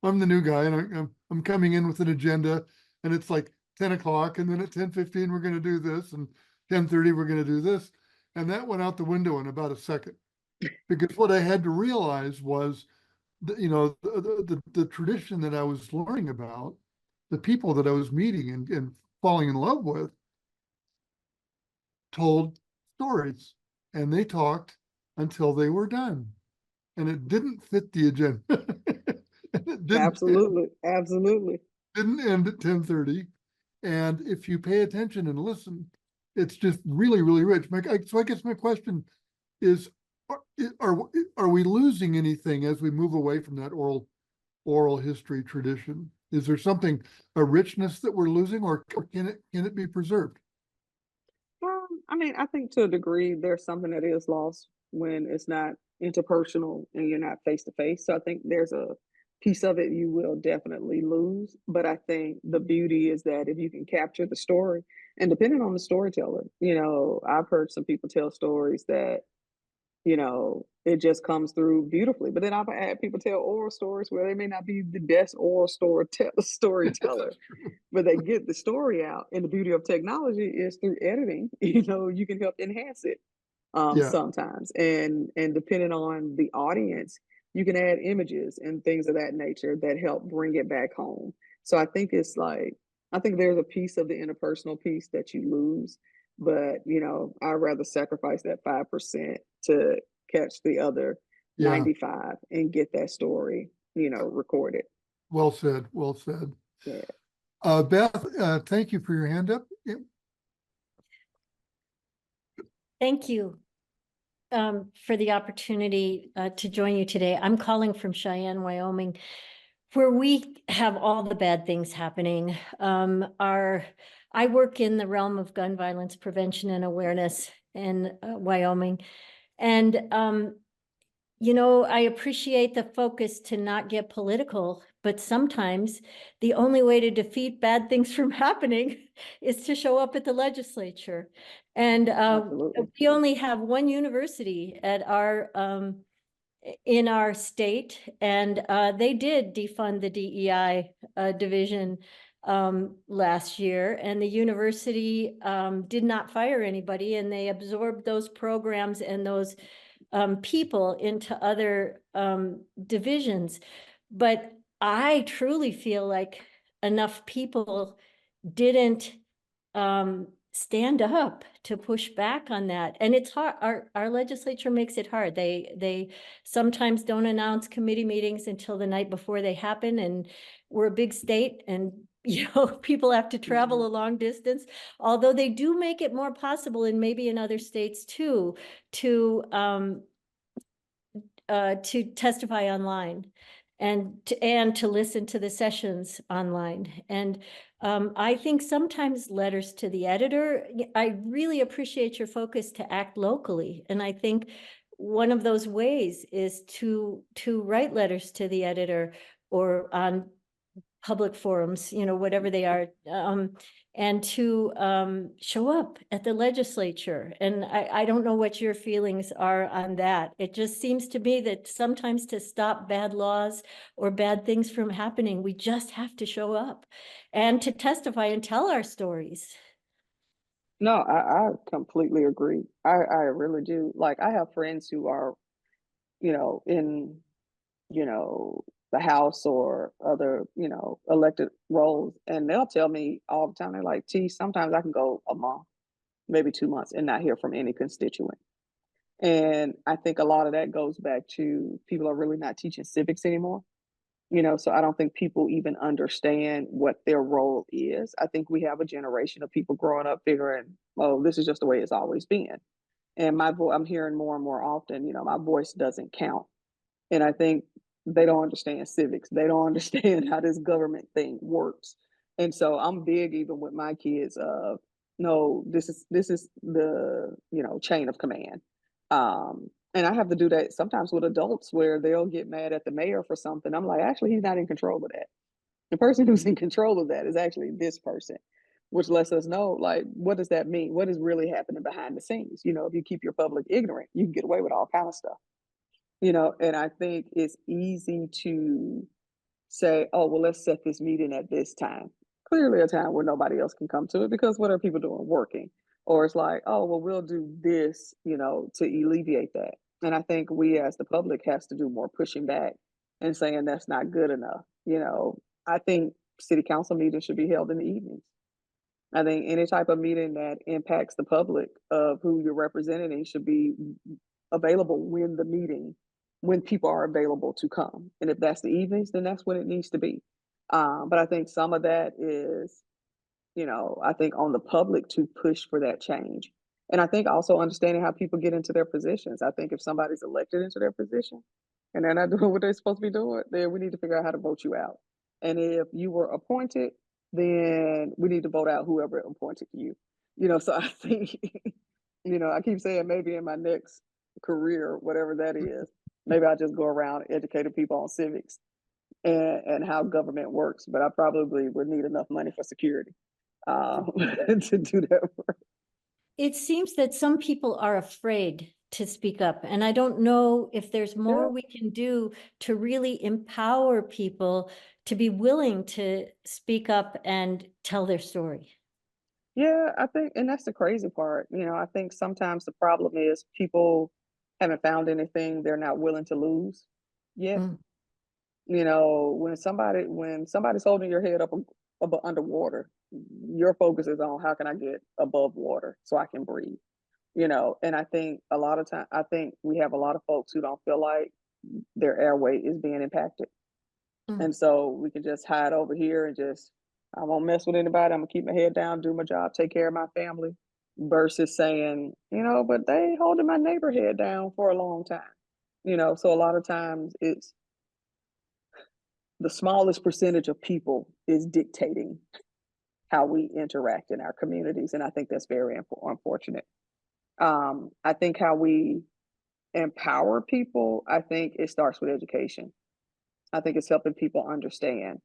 I'm the new guy, and I'm coming in with an agenda, and it's like 10 o'clock, and then at 10:15 we're going to do this, and 10:30 we're going to do this, and that went out the window in about a second, because what I had to realize was, the tradition that I was learning about, the people that I was meeting and falling in love with, told stories, and they talked until they were done, and it didn't fit the agenda. Absolutely. Didn't end at 10:30, and if you pay attention and listen, it's just really, really rich. So I guess my question is, are we losing anything as we move away from that oral history tradition? Is there a richness that we're losing, or can it be preserved? I think to a degree there's something that is lost when it's not interpersonal and you're not face to face. So I think there's a piece of it you will definitely lose. But I think the beauty is that if you can capture the story, and depending on the storyteller, I've heard some people tell stories that, it just comes through beautifully. But then I've had people tell oral stories where they may not be the best oral storyteller, but they get the story out. And the beauty of technology is through editing, you can help enhance it Yeah. sometimes. And depending on the audience, you can add images and things of that nature that help bring it back home. So I think I think there's a piece of the interpersonal piece that you lose, but I'd rather sacrifice that 5% to catch the other Yeah. 95 and get that story, recorded. Well said. Yeah. Beth, thank you for your hand up. Thank you for the opportunity to join you today. I'm calling from Cheyenne, Wyoming, where we have all the bad things happening. I work in the realm of gun violence prevention and awareness in Wyoming. And, I appreciate the focus to not get political, but sometimes the only way to defeat bad things from happening is to show up at the legislature. And we only have one university at in our state, and they did defund the DEI division last year, and the university did not fire anybody, and they absorbed those programs and those people into other divisions. But I truly feel like enough people didn't stand up to push back on that. And it's hard. Our legislature makes it hard. They sometimes don't announce committee meetings until the night before they happen. And we're a big state, and people have to travel a long distance, although they do make it more possible, and maybe in other states too, to testify online. and to listen to the sessions online. And I think sometimes letters to the editor, I really appreciate your focus to act locally. And I think one of those ways is to write letters to the editor or on public forums, whatever they are, and to show up at the legislature. And I don't know what your feelings are on that. It just seems to me that sometimes to stop bad laws or bad things from happening, we just have to show up and to testify and tell our stories. No, I completely agree. I really do. Like, I have friends who are, in, the House or other, elected roles, and they'll tell me all the time, they're like, T, sometimes I can go a month, maybe 2 months, and not hear from any constituent. And I think a lot of that goes back to people are really not teaching civics anymore. So I don't think people even understand what their role is. I think we have a generation of people growing up figuring, oh, this is just the way it's always been. And I'm hearing more and more often, my voice doesn't count. And I think they don't understand civics. They don't understand how this government thing works. And so I'm big even with my kids of, no, this is the, chain of command. And I have to do that sometimes with adults where they'll get mad at the mayor for something. I'm like, actually, he's not in control of that. The person who's in control of that is actually this person, which lets us know, like, what does that mean? What is really happening behind the scenes? If you keep your public ignorant, you can get away with all kind of stuff. And I think it's easy to say, oh, well, let's set this meeting at this time. Clearly a time where nobody else can come to it because what are people doing? Working. Or it's like, oh, well, we'll do this, to alleviate that. And I think we as the public has to do more pushing back and saying that's not good enough. I think city council meetings should be held in the evenings. I think any type of meeting that impacts the public of who you're representing should be available when people are available to come. And if that's the evenings, then that's when it needs to be. But I think some of that is, I think on the public to push for that change. And I think also understanding how people get into their positions. I think if somebody's elected into their position and they're not doing what they're supposed to be doing, then we need to figure out how to vote you out. And if you were appointed, then we need to vote out whoever appointed you. So I think, I keep saying maybe in my next career, whatever that is, maybe I'll just go around educating people on civics and how government works. But I probably would need enough money for security to do that work. It seems that some people are afraid to speak up. And I don't know if there's more we can do to really empower people to be willing to speak up and tell their story. Yeah, I think, and that's the crazy part. I think sometimes the problem is people haven't found anything they're not willing to lose yet. Mm. When somebody's holding your head up underwater, your focus is on how can I get above water so I can breathe. And I think a lot of time, I think we have a lot of folks who don't feel like their airway is being impacted. Mm. And so we can just hide over here and just, I won't mess with anybody. I'm gonna keep my head down, do my job, take care of my family, versus saying, but they holding my neighbor head down for a long time. So a lot of times it's the smallest percentage of people is dictating how we interact in our communities. And I think that's very unfortunate. I think how we empower people, I think it starts with education. I think it's helping people understand,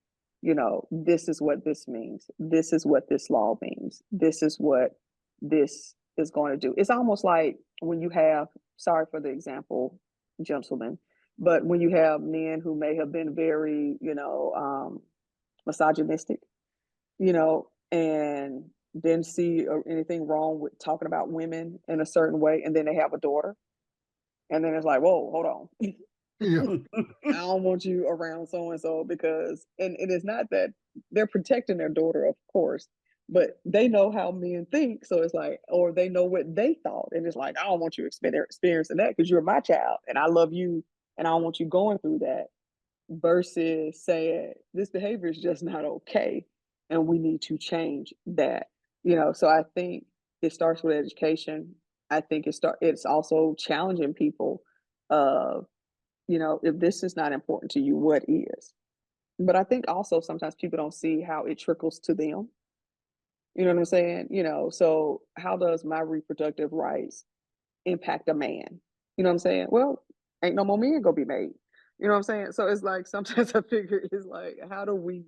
this is what this means. This is what this law means. This is what this is going to do. It's almost like when you have, sorry for the example, gentlemen, but when you have men who may have been very, misogynistic, and didn't see anything wrong with talking about women in a certain way, and then they have a daughter. And then it's like, whoa, hold on. Yeah. I don't want you around so-and-so because, and it's not that they're protecting their daughter, of course, but they know how men think. So it's like, or they know what they thought. And it's like, I don't want you experiencing that because you're my child and I love you and I don't want you going through that, versus saying this behavior is just not okay and we need to change that. So I think it starts with education. I think it's also challenging people you know, if this is not important to you, what is? But I think also sometimes people don't see how it trickles to them. You know what I'm saying? You know, so how does my reproductive rights impact a man? You know what I'm saying? Well, ain't no more men gonna be made. You know what I'm saying? So it's like sometimes I figure it's like, how do we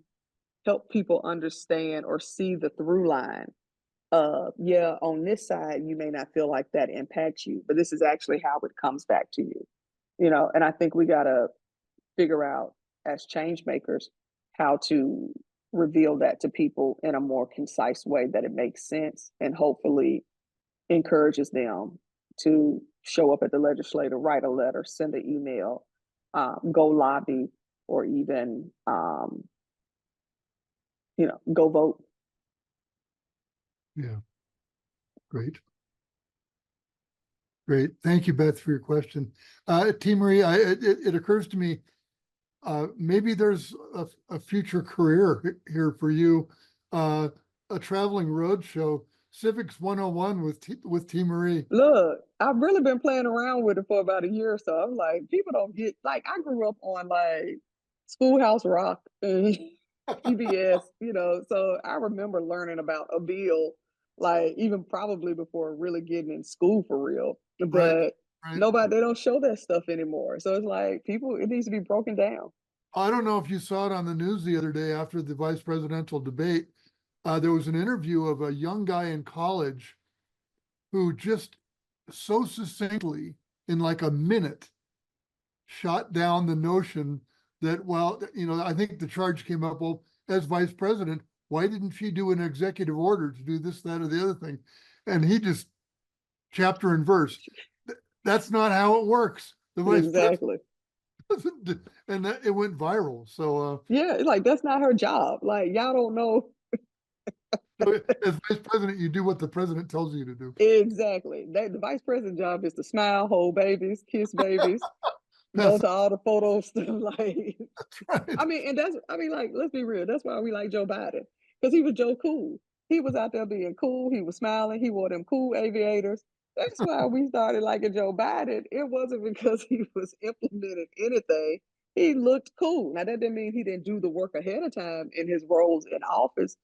help people understand or see the through line of, yeah, on this side, you may not feel like that impacts you, but this is actually how it comes back to you. You know, and I think we gotta figure out as change makers how to reveal that to people in a more concise way that it makes sense and hopefully encourages them to show up at the legislature, write a letter, send an email, go lobby, or even, you know, go vote. Yeah. Great. Great. Thank you, Beth, for your question. T. Marie, it occurs to me, maybe there's a future career here for you, a traveling road show, Civics 101 with T. Marie. Look, I've really been playing around with it for about a year or so. I'm like, people don't get, like, I grew up on like Schoolhouse Rock and PBS, you know, so I remember learning about a bill, like even probably before really getting in school for real. But Right. nobody, they don't show that stuff anymore. So it's like people, it needs to be broken down. I don't know if you saw it on the news the other day after the vice presidential debate. There was an interview of a young guy in college who just so succinctly, in like a minute, shot down the notion that, well, you know, I think the charge came up, well, as vice president, why didn't she do an executive order to do this, that, or the other thing? And he just, chapter and verse, that's not how it works. The vice Exactly. president, and that, it went viral. So, Yeah, it's like that's not her job. Like y'all don't know. as vice president, you do what the president tells you to do. Exactly. The vice president job is to smile, hold babies, kiss babies, go That's, to all the photo stuff. Like, that's right. I mean, and that's, I mean, like, let's be real. That's why we like Joe Biden, because he was Joe Cool. He was out there being cool. He was smiling. He wore them cool aviators. That's why we started liking Joe Biden. It wasn't because he was implementing anything. He looked cool. Now that didn't mean he didn't do the work ahead of time in his roles in office.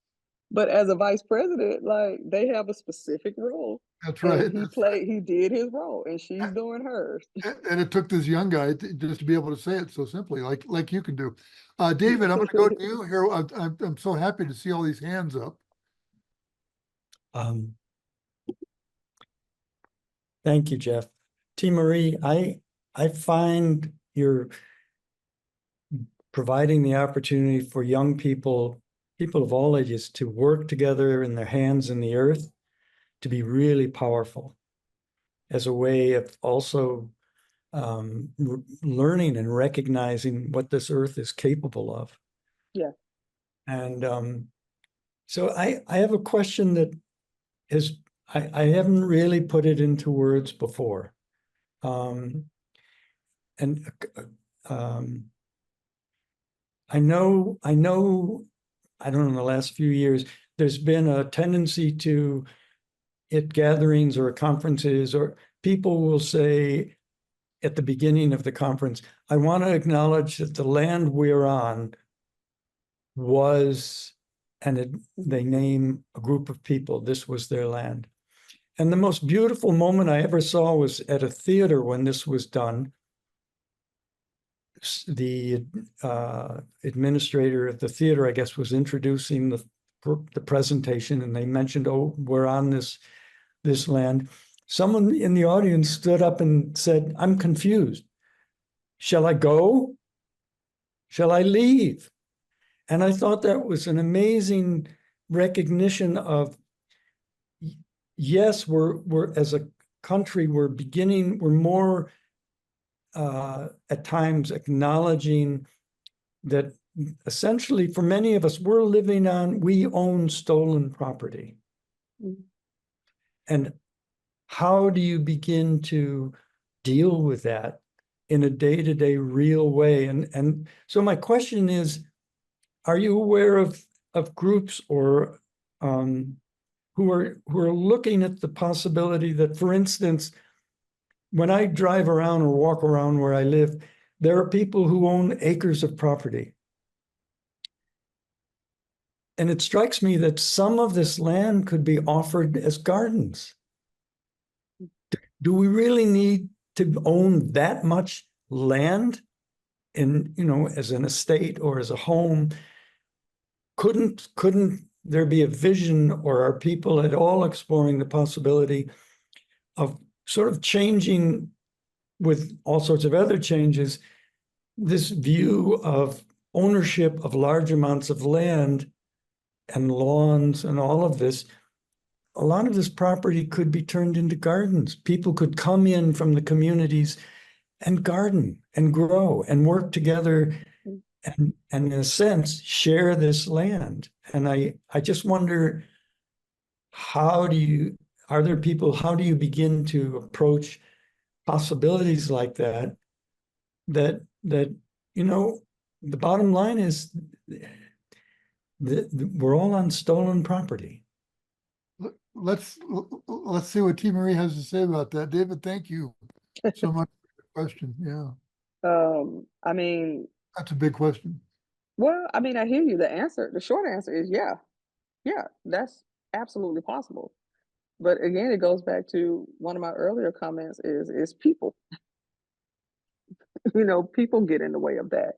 But as a vice president, like they have a specific role. That's And right. he did his role, and she's doing hers. And it took this young guy just to be able to say it so simply, like you can do. David, I'm going to go to you here. I'm so happy to see all these hands up. Thank you, Jeff. T. Marie, I find you're providing the opportunity for young people of all ages, to work together in their hands in the earth, to be really powerful as a way of also learning and recognizing what this earth is capable of. Yeah. And so I have a question that is, I haven't really put it into words before. I know, I don't know, in the last few years, there's been a tendency to, at gatherings or conferences, or people will say at the beginning of the conference, I want to acknowledge that the land we're on was, and they name a group of people, this was their land. And the most beautiful moment I ever saw was at a theater when this was done. The administrator at the theater, I guess, was introducing the presentation, and they mentioned, oh, we're on this land. Someone in the audience stood up and said, I'm confused. Shall I go? Shall I leave? And I thought that was an amazing recognition of, yes, we're as a country, we're more at times acknowledging that essentially for many of us, we own stolen property. Mm-hmm. And how do you begin to deal with that in a day-to-day real way? And so my question is, are you aware of groups or who are looking at the possibility that, for instance, when I drive around or walk around where I live, there are people who own acres of property. And it strikes me that some of this land could be offered as gardens. Do we really need to own that much land in, as an estate or as a home? Couldn't there be a vision, or are people at all exploring the possibility of sort of changing, with all sorts of other changes, this view of ownership of large amounts of land and lawns and all of this? A lot of this property could be turned into gardens. People could come in from the communities and garden and grow and work together and in a sense, share this land. And I just wonder, how do you begin to approach possibilities like that? That the bottom line is we're all on stolen property. Let's see what T. Marie has to say about that. David, thank you so much for the question. Yeah, I mean, that's a big question. well, I mean, I hear you. The short answer is yeah. Yeah, that's absolutely possible. But again, it goes back to one of my earlier comments is people. People get in the way of that.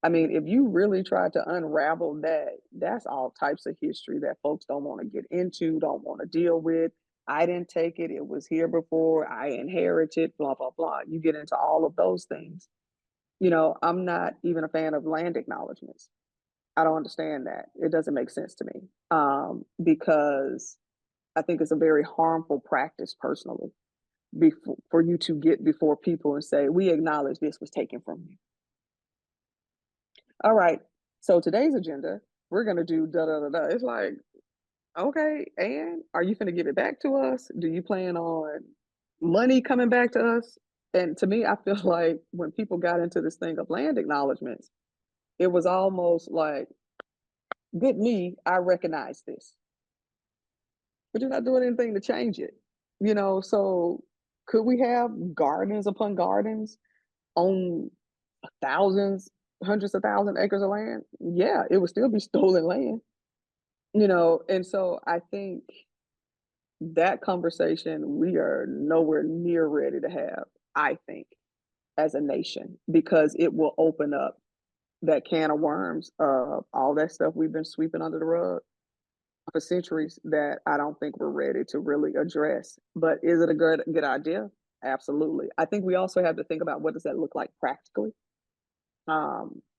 I mean, if you really try to unravel that, that's all types of history that folks don't want to get into, don't want to deal with. I didn't take it. It was here before. I inherited, blah, blah, blah. You get into all of those things. I'm not even a fan of land acknowledgements. I don't understand that. It doesn't make sense to me, because I think it's a very harmful practice personally for you to get before people and say, we acknowledge this was taken from you. All right, so today's agenda, we're going to do da da da da. It's like, okay, and are you going to give it back to us? Do you plan on money coming back to us? And to me, I feel like when people got into this thing of land acknowledgements, it was almost like, good me, I recognize this. But you're not doing anything to change it. So could we have gardens upon gardens on thousands, hundreds of thousand acres of land? Yeah, it would still be stolen land. And so I think that conversation we are nowhere near ready to have, I think, as a nation, because it will open up that can of worms of all that stuff we've been sweeping under the rug for centuries that I don't think we're ready to really address. But is it a good idea? Absolutely. I think we also have to think about, what does that look like practically?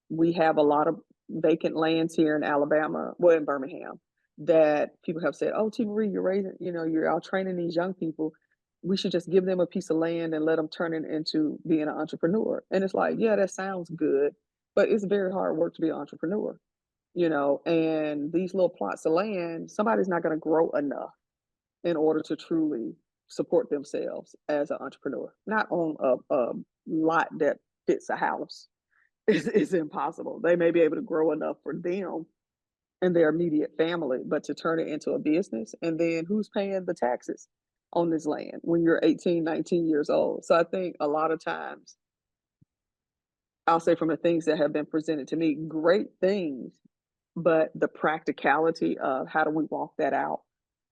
We have a lot of vacant lands here in Alabama, well, in Birmingham, that people have said, oh, T. Marie, you're raising, you're out training these young people. We should just give them a piece of land and let them turn it into being an entrepreneur. And it's like, yeah, that sounds good, but it's very hard work to be an entrepreneur. And these little plots of land, somebody's not going to grow enough in order to truly support themselves as an entrepreneur. Not on a lot that fits a house. It's impossible. They may be able to grow enough for them and their immediate family, but to turn it into a business, and then who's paying the taxes on this land when you're 18, 19 years old? So I think a lot of times, I'll say from the things that have been presented to me, great things, but the practicality of how do we walk that out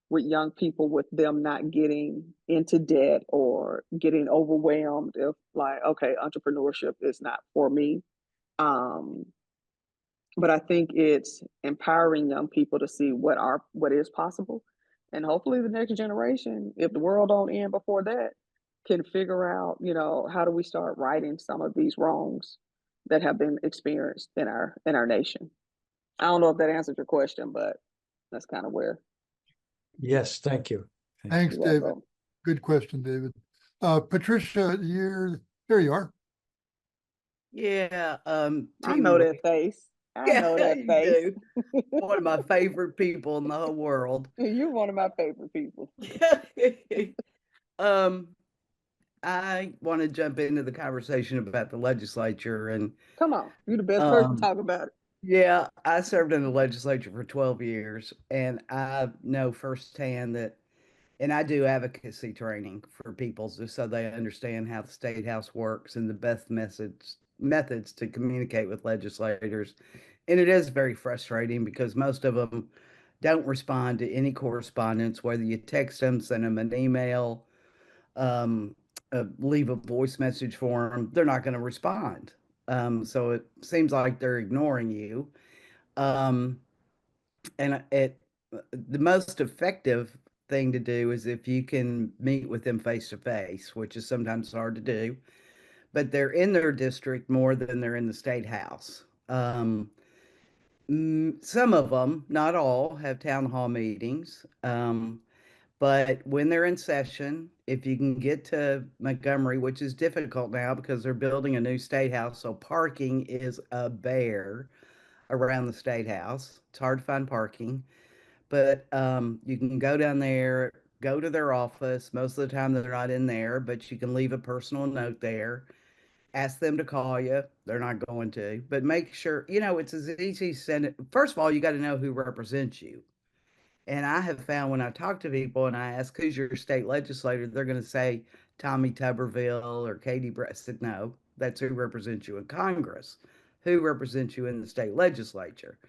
with young people, with them not getting into debt or getting overwhelmed if, like, okay, entrepreneurship is not for me. But I think it's empowering young people to see what is possible. And hopefully the next generation, if the world don't end before that, can figure out, how do we start righting some of these wrongs that have been experienced in our nation. I don't know if that answers your question, but that's kind of where. Yes, thank you. Thanks, You're David. welcome. Good question, David. Patricia, there you are. Yeah, I T. know Marie. that face. I Yeah, know that you face. do. One of my favorite people in the whole world. You're one of my favorite people. I want to jump into the conversation about the legislature, and Come on, you're the best person to talk about it. yeah, I served in the legislature for 12 years, and I know firsthand that, and I do advocacy training for people so they understand how the state house works and the best methods methods to communicate with legislators. And it is very frustrating because most of them don't respond to any correspondence, whether you text them, send them an email, leave a voice message for them, they're not going to respond. So it seems like they're ignoring you. And the most effective thing to do is if you can meet with them face to face, which is sometimes hard to do, but they're in their district more than they're in the state house. Some of them, not all, have town hall meetings. But when they're in session, if you can get to Montgomery, which is difficult now because they're building a new state house, so parking is a bear around the state house. It's hard to find parking, but you can go down there, go to their office. Most of the time they're not in there, but you can leave a personal note there. Ask them to call you. They're not going to, but make sure, it's as easy as send it. First of all, you got to know who represents you. And I have found when I talk to people and I ask who's your state legislator, they're going to say Tommy Tuberville or Katie Brett. I said, no, that's who represents you in Congress. Who represents you in the state legislature?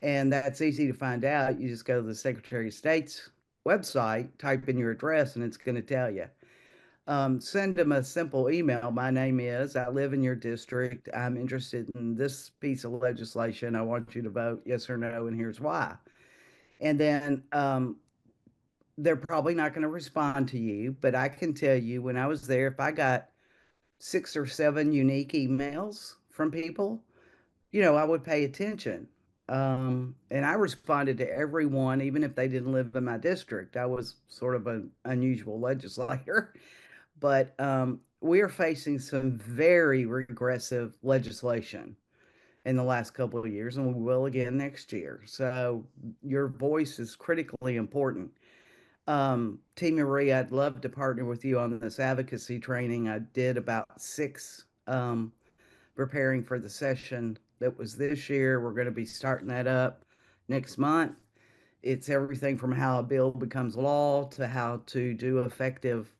And that's easy to find out. You just go to the Secretary of State's website, type in your address, and it's going to tell you. Send them a simple email. My name is, I live in your district. I'm interested in this piece of legislation. I want you to vote yes or no, and here's why. And then they're probably not going to respond to you, but I can tell you when I was there, if I got 6 or 7 unique emails from people, I would pay attention. And I responded to everyone, even if they didn't live in my district. I was sort of an unusual legislator, but we are facing some very regressive legislation in the last couple of years, and we will again next year. So your voice is critically important. T. Marie, I'd love to partner with you on this advocacy training. I did about 6 preparing for the session that was this year. We're going to be starting that up next month. It's everything from how a bill becomes law to how to do effective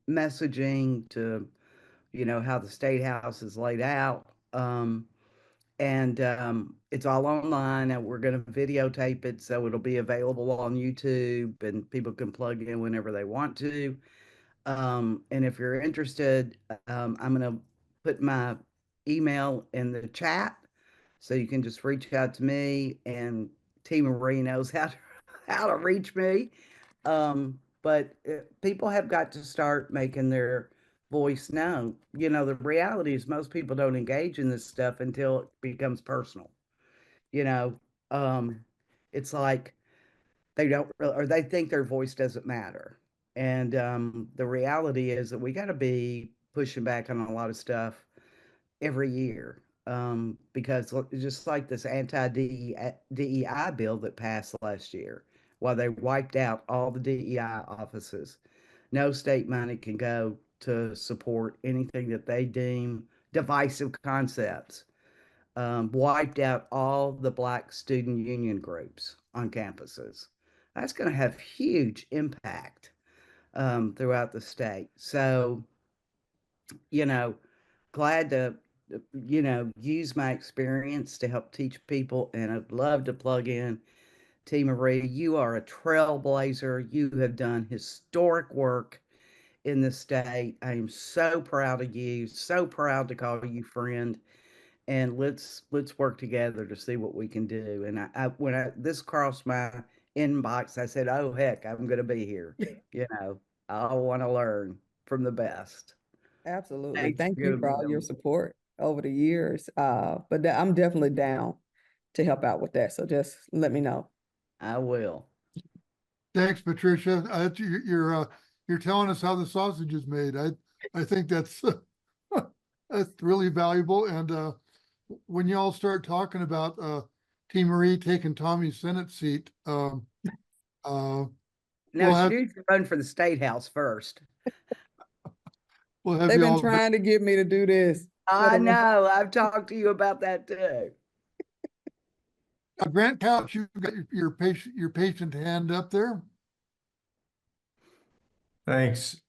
messaging to, how the state house is laid out. It's all online, and we're going to videotape it, so it'll be available on YouTube, and people can plug in whenever they want to. And if you're interested, I'm going to put my email in the chat, so you can just reach out to me, and T. Marie knows how to reach me. But people have got to start making their voice known. The reality is most people don't engage in this stuff until it becomes personal. It's like they don't really, or they think their voice doesn't matter. And the reality is that we got to be pushing back on a lot of stuff every year. Because just like this anti-DEI bill that passed last year, while they wiped out all the DEI offices, no state money can go to support anything that they deem divisive concepts. Wiped out all the Black student union groups on campuses. That's going to have huge impact throughout the state. So, glad to, use my experience to help teach people. And I'd love to plug in T. Marie. You are a trailblazer. You have done historic work in the state. I am so proud of you, so proud to call you friend. And let's work together to see what we can do. And when this crossed my inbox, I said, oh heck, I'm going to be here. I want to learn from the best. Absolutely. Thanks Thank for you giving for me all your the- support over the years. But I'm definitely down to help out with that. So just let me know. I will. Thanks, Patricia. You're telling us how the sausage is made. I think that's that's really valuable. And when y'all start talking about T. Marie taking Tommy's Senate seat, No, We'll she have- needs to run for the state house first. we'll have They've been y'all. trying to get me to do this. I know. I've talked to you about that too. Grant Couch, you got your patient hand up there. Thanks.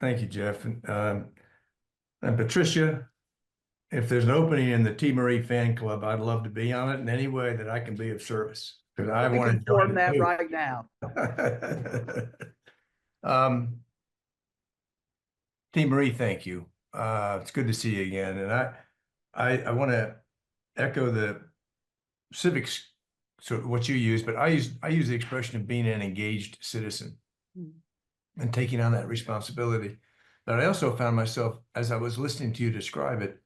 Thank you, Jeff. And Patricia, if there's an opening in the T. Marie fan club, I'd love to be on it in any way that I can be of service, because I We want can to join form it that too. right now. T. Marie, thank you. It's good to see you again. And I want to echo the civics, so what you use, but I use the expression of being an engaged citizen and taking on that responsibility. But I also found myself, as I was listening to you describe it,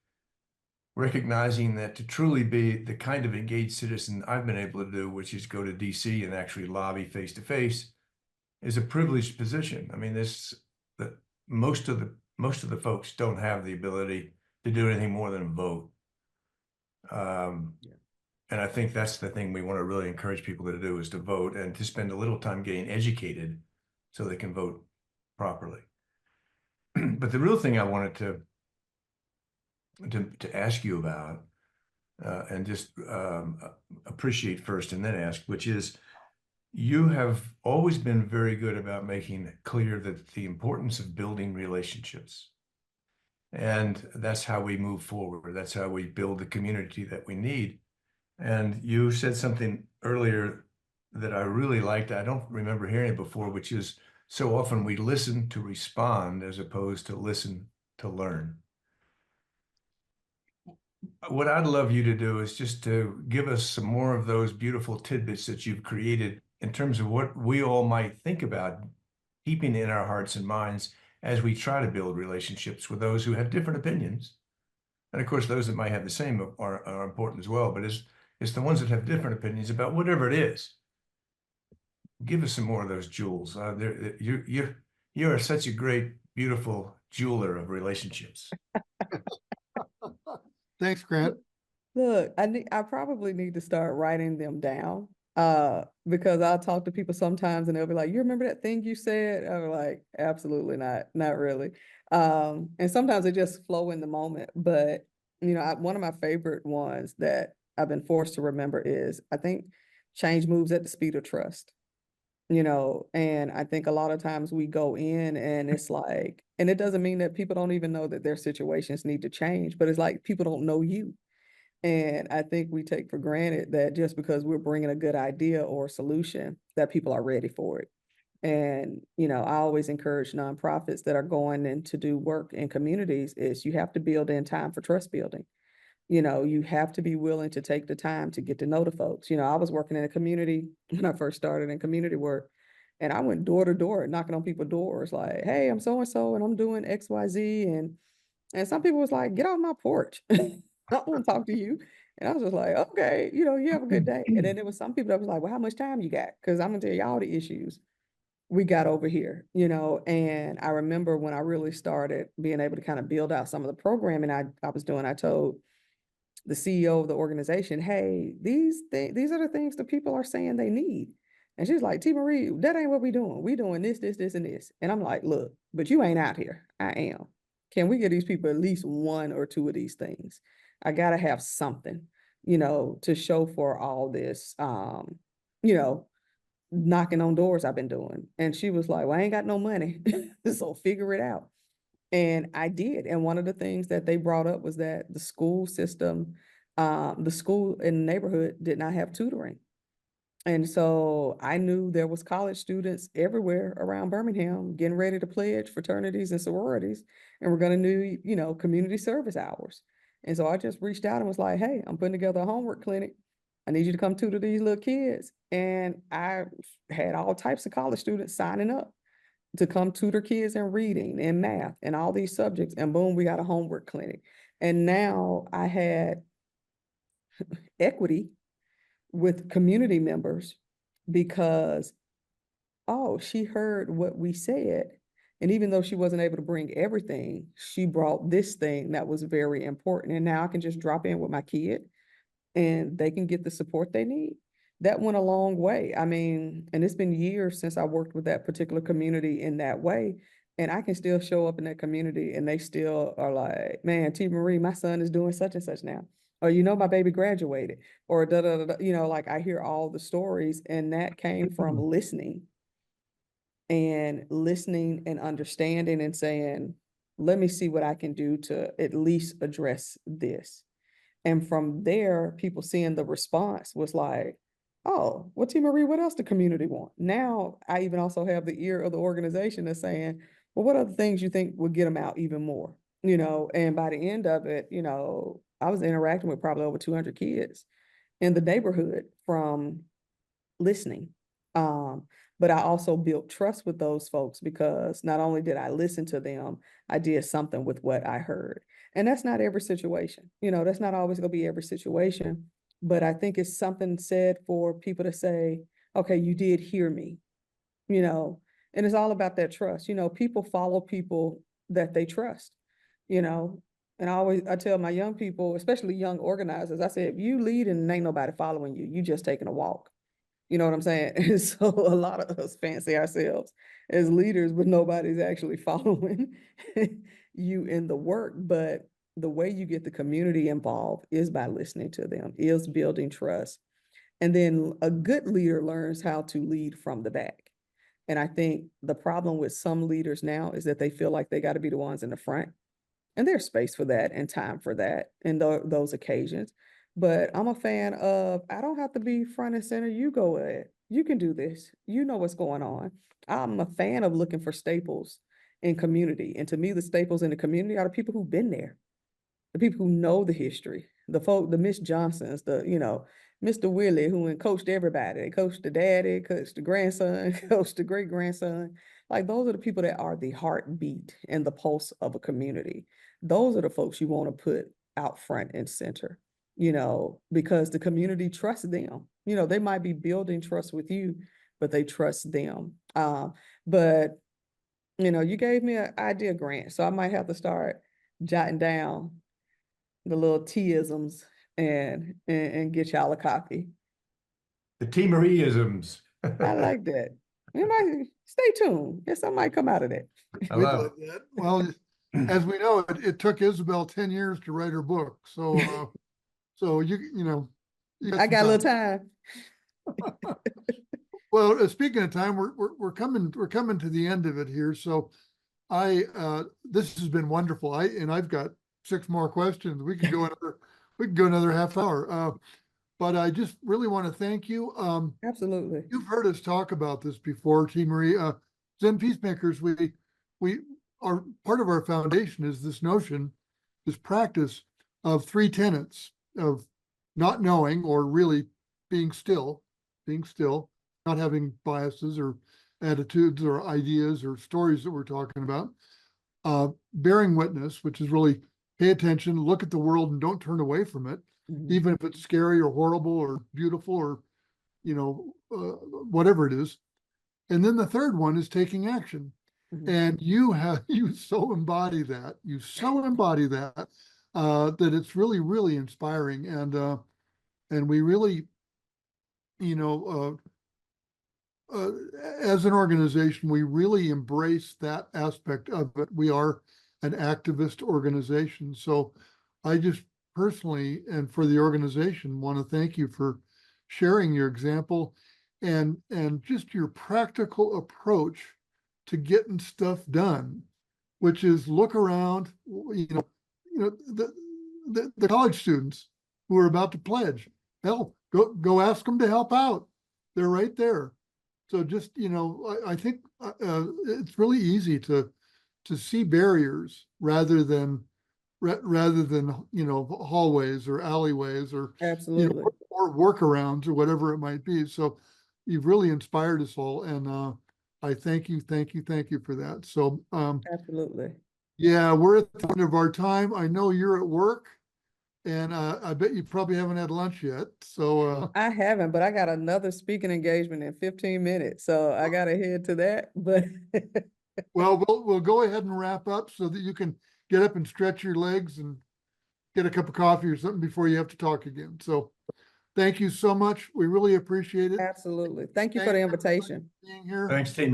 recognizing that to truly be the kind of engaged citizen I've been able to do, which is go to DC and actually lobby face to face, is a privileged position. I mean, that most of the folks don't have the ability to do anything more than vote. And I think that's the thing we want to really encourage people to do, is to vote and to spend a little time getting educated so they can vote properly. But the real thing I wanted to ask you about, and just appreciate first and then ask, which is, you have always been very good about making it clear that the importance of building relationships. And that's how we move forward. That's how we build the community that we need. And you said something earlier that I really liked. I don't remember hearing it before, which is, so often we listen to respond as opposed to listen to learn. What I'd love you to do is just to give us some more of those beautiful tidbits that you've created in terms of what we all might think about keeping in our hearts and minds as we try to build relationships with those who have different opinions. And of course, those that might have the same are important as well, but it's the ones that have different opinions about whatever it is. Give us some more of those jewels. You are such a great, beautiful jeweler of relationships. Thanks, Grant. Look, I probably need to start writing them down. Because I'll talk to people sometimes and they'll be like, you remember that thing you said? I'm like, absolutely not really. And sometimes they just flow in the moment. But, one of my favorite ones that I've been forced to remember is, I think change moves at the speed of trust. And I think a lot of times we go in and it's like, and it doesn't mean that people don't even know that their situations need to change, but it's like people don't know you. And I think we take for granted that just because we're bringing a good idea or solution, that people are ready for it. And, I always encourage nonprofits that are going in to do work in communities is you have to build in time for trust building. You have to be willing to take the time to get to know the folks. I was working in a community when I first started in community work, and I went door to door knocking on people's doors like, hey, I'm so-and-so and I'm doing XYZ. And some people was like, get off my porch. I don't want to talk to you. And I was just like, okay, you have a good day. And then there was some people that was like, well, how much time you got? Because I'm gonna tell you all the issues we got over here, and I remember when I really started being able to kind of build out some of the programming I was doing, I told the CEO of the organization, hey, these are the things that people are saying they need. And she's like, T. Marie, that ain't what we doing. We doing this, and this. And I'm like, look, but you ain't out here. I am. Can we get these people at least one or two of these things? I gotta have something, to show for all this, knocking on doors I've been doing. And she was like, well, I ain't got no money. So figure it out. And I did. And one of the things that they brought up was that the school system, the school in the neighborhood did not have tutoring. And so I knew there was college students everywhere around Birmingham getting ready to pledge fraternities and sororities, and we're going to need, community service hours. And so I just reached out and was like, hey, I'm putting together a homework clinic. I need you to come tutor these little kids. And I had all types of college students signing up to come tutor kids in reading and math and all these subjects. And boom, we got a homework clinic. And now I had equity with community members because, oh, she heard what we said. And even though she wasn't able to bring everything, she brought this thing that was very important. And now I can just drop in with my kid and they can get the support they need. That went a long way. I mean, and it's been years since I worked with that particular community in that way. And I can still show up in that community and they still are like, man, T. Marie, my son is doing such and such now. Or, my baby graduated. Or da da da, like I hear all the stories, and that came from listening and understanding and saying, let me see what I can do to at least address this. And from there, people seeing the response was like, oh, well, T. Marie, what else the community want? Now I even also have the ear of the organization that's saying, well, what other things you think would get them out even more? You know, and by the end of it, you know, I was interacting with probably over 200 kids in the neighborhood from listening. But I also built trust with those folks because not only did I listen to them, I did something with what I heard. And that's not every situation. You know, that's not always going to be every situation. But I think it's something said for people to say, okay, you did hear me, you know, and it's all about that trust. You know, people follow people that they trust, you know. And I tell my young people, especially young organizers, I say, if you lead and ain't nobody following you, you just taking a walk. You know what I'm saying? And so a lot of us fancy ourselves as leaders, but nobody's actually following you in the work. But the way you get the community involved is by listening to them, is building trust. And then a good leader learns how to lead from the back. And I think the problem with some leaders now is that they feel like they got to be the ones in the front. And there's space for that and time for that in those occasions. But I'm a fan of, I don't have to be front and center. You go ahead. You can do this. You know what's going on. I'm a fan of looking for staples in community. And to me, the staples in the community are the people who've been there, the people who know the history, the folk, the Miss Johnsons, the, you know, Mr. Willie, who coached everybody. They coached the daddy, coached the grandson, coached the great grandson. Like those are the people that are the heartbeat and the pulse of a community. Those are the folks you want to put out front and center, you know, because the community trusts them. You know, they might be building trust with you, but they trust them. But, you know, you gave me an idea, Grant, so I might have to start jotting down the little T-isms and get y'all a copy. The T. Marie-isms. I like that. We might stay tuned. Guess something might come out of that. I We'd love love that. Well, as we know, it took Isabel 10 years to write her book. So, so you know, you I got a some little time. Well, speaking of time, we're coming to the end of it here. So this has been wonderful. I've got 6 more questions. We could go another half hour. But I just really want to thank you. Absolutely. You've heard us talk about this before, T. Marie. Zen Peacemakers, we are part of our foundation is this notion, this practice of 3 tenets of not knowing or really being still, not having biases or attitudes or ideas or stories that we're talking about. Bearing witness, which is really pay attention, look at the world and don't turn away from it, even if it's scary or horrible or beautiful or, you know, whatever it is. And then the third one is taking action. And you so embody that. You so embody that, that it's really, really inspiring. And we really, you know, as an organization, we really embrace that aspect of it. We are an activist organization. So I just personally, and for the organization, want to thank you for sharing your example and just your practical approach to getting stuff done, which is look around, you know, the college students who are about to pledge, hell, go ask them to help out. They're right there. So just, you know, I think it's really easy to see barriers rather than, you know, hallways or alleyways or, Absolutely. you know, or workarounds or whatever it might be. So you've really inspired us all. And I thank you for that. So Absolutely. yeah, we're at the end of our time. I know you're at work. And I bet you probably haven't had lunch yet. So I haven't, but I got another speaking engagement in 15 minutes. So I got to head to that. But well, we'll go ahead and wrap up so that you can get up and stretch your legs and get a cup of coffee or something before you have to talk again. So thank you so much. We really appreciate it. absolutely. Thank you for the invitation. Being here. Thanks, T.